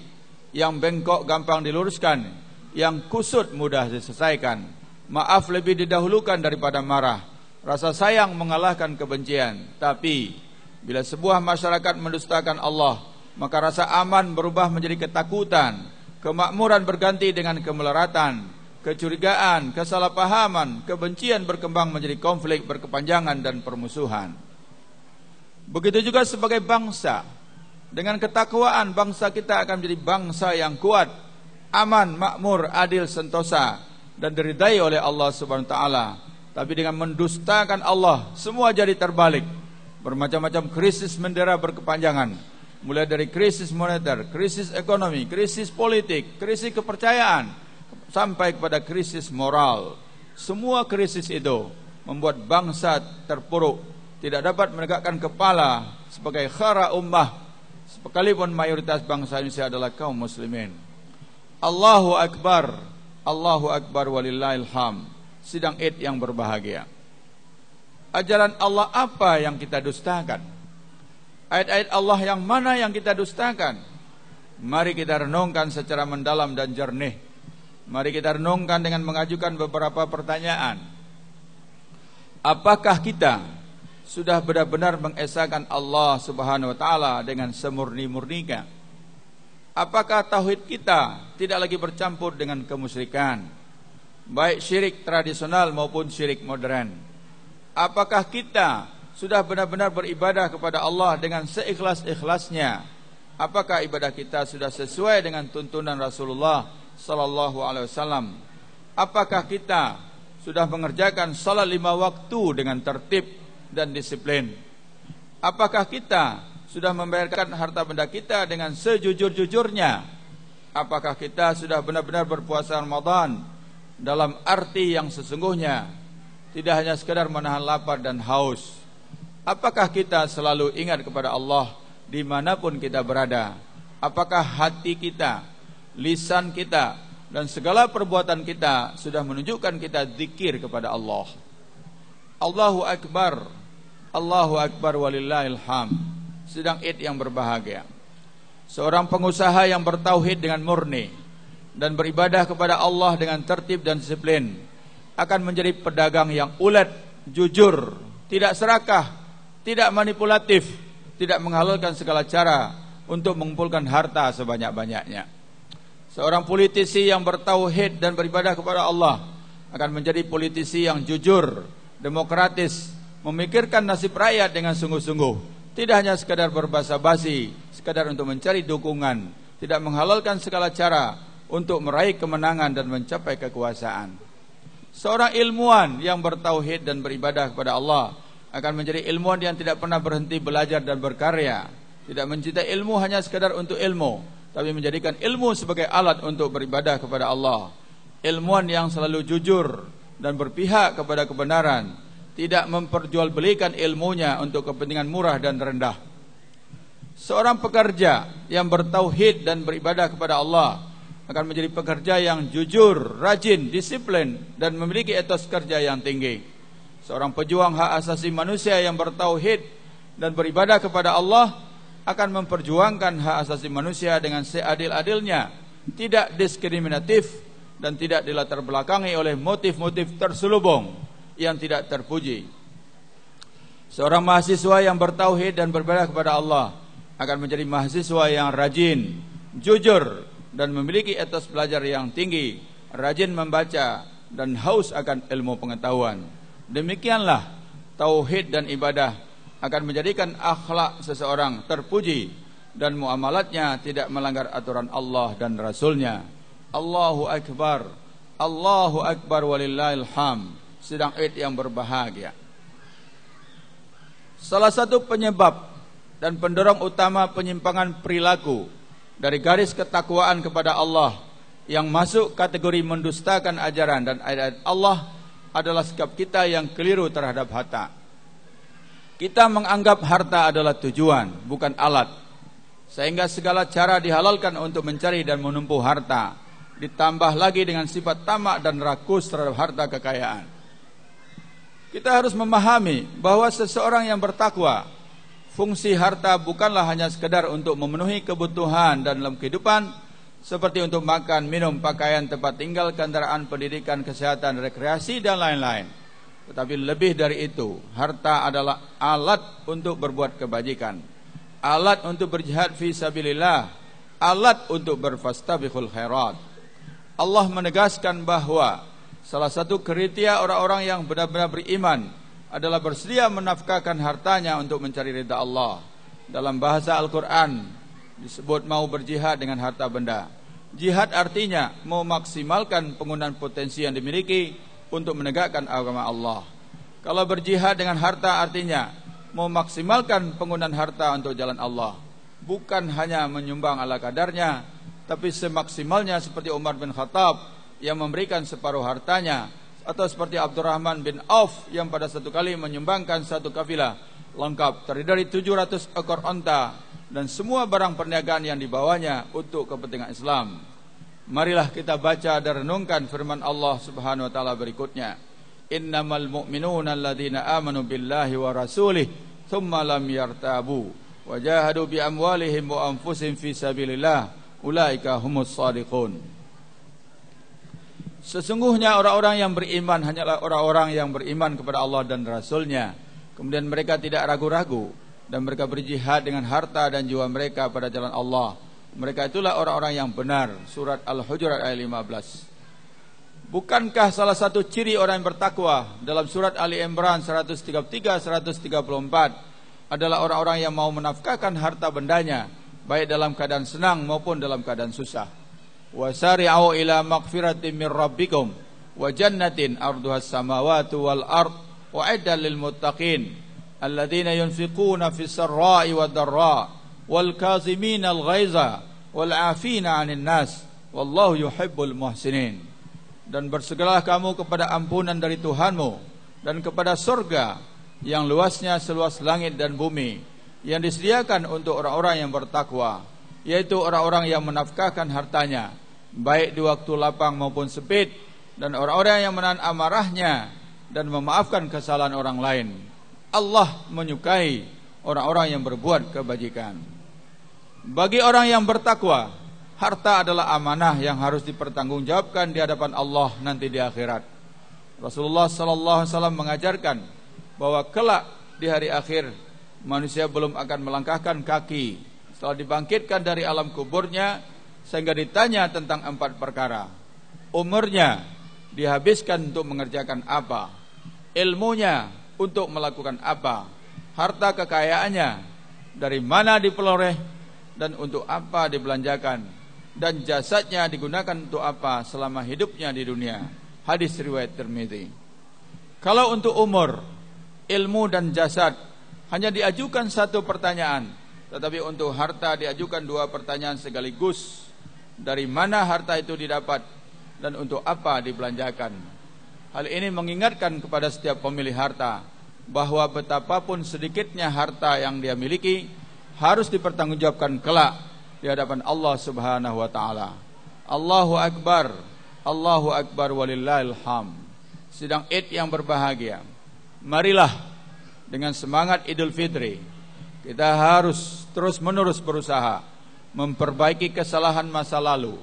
Yang bengkok gampang diluruskan, yang kusut mudah diselesaikan. Maaf lebih didahulukan daripada marah. Rasa sayang mengalahkan kebencian. Tapi bila sebuah masyarakat mendustakan Allah, maka rasa aman berubah menjadi ketakutan, kemakmuran berganti dengan kemelaratan, kecurigaan, kesalahpahaman, kebencian berkembang menjadi konflik berkepanjangan dan permusuhan. Begitu juga sebagai bangsa. Dengan ketakwaan bangsa kita akan menjadi bangsa yang kuat, aman, makmur, adil, sentosa dan diridai oleh Allah Subhanahu wa taala. Tapi dengan mendustakan Allah, semua jadi terbalik. Bermacam-macam krisis mendera berkepanjangan. Mulai dari krisis moneter, krisis ekonomi, krisis politik, krisis kepercayaan, sampai kepada krisis moral. Semua krisis itu membuat bangsa terpuruk, tidak dapat menegakkan kepala sebagai khara ummah, sekalipun mayoritas bangsa Indonesia adalah kaum muslimin. Allahu Akbar, Allahu Akbar walillahil hamd. Sidang Id yang berbahagia. Ajaran Allah apa yang kita dustakan? Ayat-ayat Allah yang mana yang kita dustakan? Mari kita renungkan secara mendalam dan jernih. Mari kita renungkan dengan mengajukan beberapa pertanyaan. Apakah kita sudah benar-benar mengesahkan Allah Subhanahu wa taala dengan semurni-murninya? Apakah tauhid kita tidak lagi bercampur dengan kemusyrikan, baik syirik tradisional maupun syirik modern? Apakah kita sudah benar-benar beribadah kepada Allah dengan seikhlas-ikhlasnya? Apakah ibadah kita sudah sesuai dengan tuntunan Rasulullah sallallahu alaihi wasallam? Apakah kita sudah mengerjakan salat 5 waktu dengan tertib dan disiplin? Apakah kita sudah membayarkan harta benda kita dengan sejujur-jujurnya? Apakah kita sudah benar-benar berpuasa Ramadan dalam arti yang sesungguhnya, tidak hanya sekadar menahan lapar dan haus? Apakah kita selalu ingat kepada Allah dimanapun kita berada? Apakah hati kita, lisan kita, dan segala perbuatan kita sudah menunjukkan kita zikir kepada Allah? Allahu Akbar, Allahu Akbar walillahil hamd. Sedang Id yang berbahagia, seorang pengusaha yang bertauhid dengan murni dan beribadah kepada Allah dengan tertib dan disiplin akan menjadi pedagang yang ulet, jujur, tidak serakah, tidak manipulatif, tidak menghalalkan segala cara untuk mengumpulkan harta sebanyak-banyaknya. Seorang politisi yang bertauhid dan beribadah kepada Allah akan menjadi politisi yang jujur, demokratis, memikirkan nasib rakyat dengan sungguh-sungguh, tidak hanya sekadar berbasa-basi, sekadar untuk mencari dukungan, tidak menghalalkan segala cara untuk meraih kemenangan dan mencapai kekuasaan. Seorang ilmuwan yang bertauhid dan beribadah kepada Allah akan menjadi ilmuwan yang tidak pernah berhenti belajar dan berkarya, tidak mencintai ilmu hanya sekadar untuk ilmu, tapi menjadikan ilmu sebagai alat untuk beribadah kepada Allah. Ilmuwan yang selalu jujur dan berpihak kepada kebenaran, tidak memperjualbelikan ilmunya untuk kepentingan murah dan rendah. Seorang pekerja yang bertauhid dan beribadah kepada Allah akan menjadi pekerja yang jujur, rajin, disiplin, dan memiliki etos kerja yang tinggi. Seorang pejuang hak asasi manusia yang bertauhid dan beribadah kepada Allah akan memperjuangkan hak asasi manusia dengan seadil-adilnya, tidak diskriminatif, dan tidak dilatar belakangi oleh motif-motif terselubung yang tidak terpuji. Seorang mahasiswa yang bertauhid dan beribadah kepada Allah akan menjadi mahasiswa yang rajin, jujur, dan memiliki etos belajar yang tinggi, rajin membaca, dan haus akan ilmu pengetahuan. Demikianlah tauhid dan ibadah akan menjadikan akhlak seseorang terpuji dan muamalatnya tidak melanggar aturan Allah dan Rasulnya. Allahu Akbar, Allahu Akbar walillahil hamd. Sedang Id yang berbahagia. Salah satu penyebab dan pendorong utama penyimpangan perilaku dari garis ketakwaan kepada Allah yang masuk kategori mendustakan ajaran dan ayat-ayat Allah adalah sikap kita yang keliru terhadap harta. Kita menganggap harta adalah tujuan, bukan alat, sehingga segala cara dihalalkan untuk mencari dan menumpuk harta, ditambah lagi dengan sifat tamak dan rakus terhadap harta kekayaan. Kita harus memahami bahwa seseorang yang bertakwa, fungsi harta bukanlah hanya sekedar untuk memenuhi kebutuhan dan dalam kehidupan, seperti untuk makan, minum, pakaian, tempat tinggal, kendaraan, pendidikan, kesehatan, rekreasi, dan lain-lain. Tetapi lebih dari itu, harta adalah alat untuk berbuat kebajikan, alat untuk berjihad fi sabilillah, alat untuk berfastabiqul khairat. Allah menegaskan bahwa salah satu kriteria orang-orang yang benar-benar beriman adalah bersedia menafkahkan hartanya untuk mencari ridha Allah. Dalam bahasa Al-Quran disebut mau berjihad dengan harta benda. Jihad artinya memaksimalkan penggunaan potensi yang dimiliki untuk menegakkan agama Allah. Kalau berjihad dengan harta artinya memaksimalkan penggunaan harta untuk jalan Allah, bukan hanya menyumbang ala kadarnya, tapi semaksimalnya seperti Umar bin Khattab yang memberikan separuh hartanya, atau seperti Abdurrahman bin Auf yang pada satu kali menyumbangkan satu kafilah lengkap terdiri dari 700 ekor onta dan semua barang perniagaan yang dibawanya untuk kepentingan Islam. Marilah kita baca dan renungkan firman Allah Subhanahu wa taala berikutnya. Innamal mu'minuna alladzina amanu billahi wa rasulih thumma lam yartabu wa jahadu bi amwalihim wa anfusihim fi sabilillah ulaika humus shadiqun. Sesungguhnya orang-orang yang beriman hanyalah orang-orang yang beriman kepada Allah dan Rasulnya. Kemudian mereka tidak ragu-ragu dan mereka berjihad dengan harta dan jiwa mereka pada jalan Allah. Mereka itulah orang-orang yang benar. Surat Al-Hujurat ayat 15. Bukankah salah satu ciri orang yang bertakwa dalam surat Ali Imran 133-134 adalah orang-orang yang mau menafkahkan harta bendanya baik dalam keadaan senang maupun dalam keadaan susah. Wasari'u ila maghfiratin mir rabbikum wa jannatin arduhas samawati wal ard wa'iddat lil muttaqin alladzina yunfiquna fis sarra'i wad dharra wal kazimina al ghaiza wal 'afina 'anil nas wallahu yuhibbul muhsinin. Dan bersegeralah kamu kepada ampunan dari Tuhanmu dan kepada surga yang luasnya seluas langit dan bumi yang disediakan untuk orang-orang yang bertakwa, yaitu orang-orang yang menafkahkan hartanya baik di waktu lapang maupun sempit, dan orang-orang yang menahan amarahnya dan memaafkan kesalahan orang lain. Allah menyukai orang-orang yang berbuat kebajikan. Bagi orang yang bertakwa, harta adalah amanah yang harus dipertanggungjawabkan di hadapan Allah nanti di akhirat. Rasulullah SAW mengajarkan bahwa kelak di hari akhir manusia belum akan melangkahkan kaki setelah dibangkitkan dari alam kuburnya sehingga ditanya tentang 4 perkara. Umurnya dihabiskan untuk mengerjakan apa? Ilmunya untuk melakukan apa? Harta kekayaannya dari mana diperoleh dan untuk apa dibelanjakan, dan jasadnya digunakan untuk apa selama hidupnya di dunia. Hadis riwayat Tirmidzi. Kalau untuk umur, ilmu dan jasad hanya diajukan 1 pertanyaan, tetapi untuk harta diajukan 2 pertanyaan sekaligus. Dari mana harta itu didapat dan untuk apa dibelanjakan? Hal ini mengingatkan kepada setiap pemilik harta bahwa betapapun sedikitnya harta yang dia miliki harus dipertanggungjawabkan kelak di hadapan Allah Subhanahu wa taala. Allahu akbar, Allahu akbar walillahil hamd. Sidang Id yang berbahagia, marilah dengan semangat Idul Fitri kita harus terus-menerus berusaha memperbaiki kesalahan masa lalu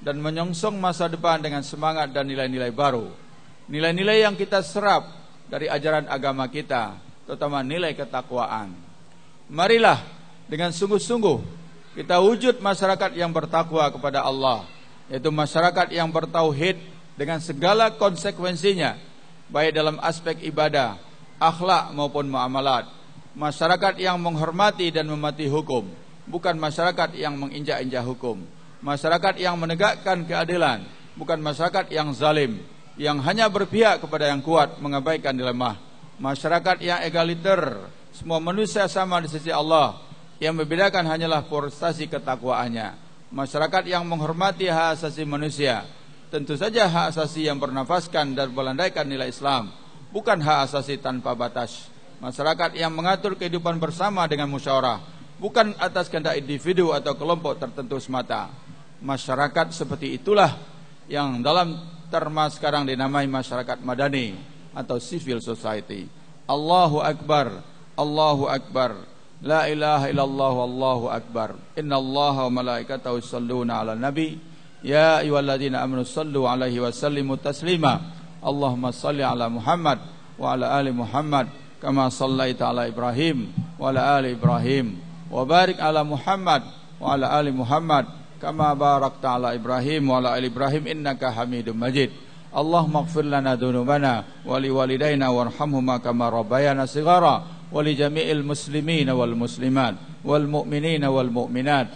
dan menyongsong masa depan dengan semangat dan nilai-nilai baru. Nilai-nilai yang kita serap dari ajaran agama kita, terutama nilai ketakwaan. Marilah dengan sungguh-sungguh kita wujud masyarakat yang bertakwa kepada Allah, yaitu masyarakat yang bertauhid dengan segala konsekuensinya, baik dalam aspek ibadah, akhlak maupun muamalat. Masyarakat yang menghormati dan mematuhi hukum, bukan masyarakat yang menginjak-injak hukum. Masyarakat yang menegakkan keadilan, bukan masyarakat yang zalim, yang hanya berpihak kepada yang kuat, mengabaikan yang lemah. Masyarakat yang egaliter, semua manusia sama di sisi Allah. Yang membedakan hanyalah prestasi ketakwaannya. Masyarakat yang menghormati hak asasi manusia, tentu saja hak asasi yang bernafaskan dan berlandaikan nilai Islam, bukan hak asasi tanpa batas. Masyarakat yang mengatur kehidupan bersama dengan musyawarah, bukan atas kehendak individu atau kelompok tertentu semata. Masyarakat seperti itulah yang dalam terma sekarang dinamai masyarakat madani atau civil society. Allahu akbar, Allahu akbar. La ilaha illallah wallahu akbar. Innallaha wa malaikatahu yusholluna 'alan nabi. Ya ayyuhalladzina amanu shallu 'alaihi wa sallimu taslima. Allahumma shalli 'ala Muhammad wa 'ala ali Muhammad kama shallaita 'ala Ibrahim wa 'ala ali Ibrahim. Wa barik 'ala Muhammad wa 'ala ali Muhammad kama barakta 'ala Ibrahim wa 'ala ali Ibrahim innaka Hamidum Majid. Allahumma ighfir lana dzunubana wa liwalidayna warhamhuma kama rabbayana shighara. ولجميع المسلمين والمسلمات والمؤمنين والمؤمنات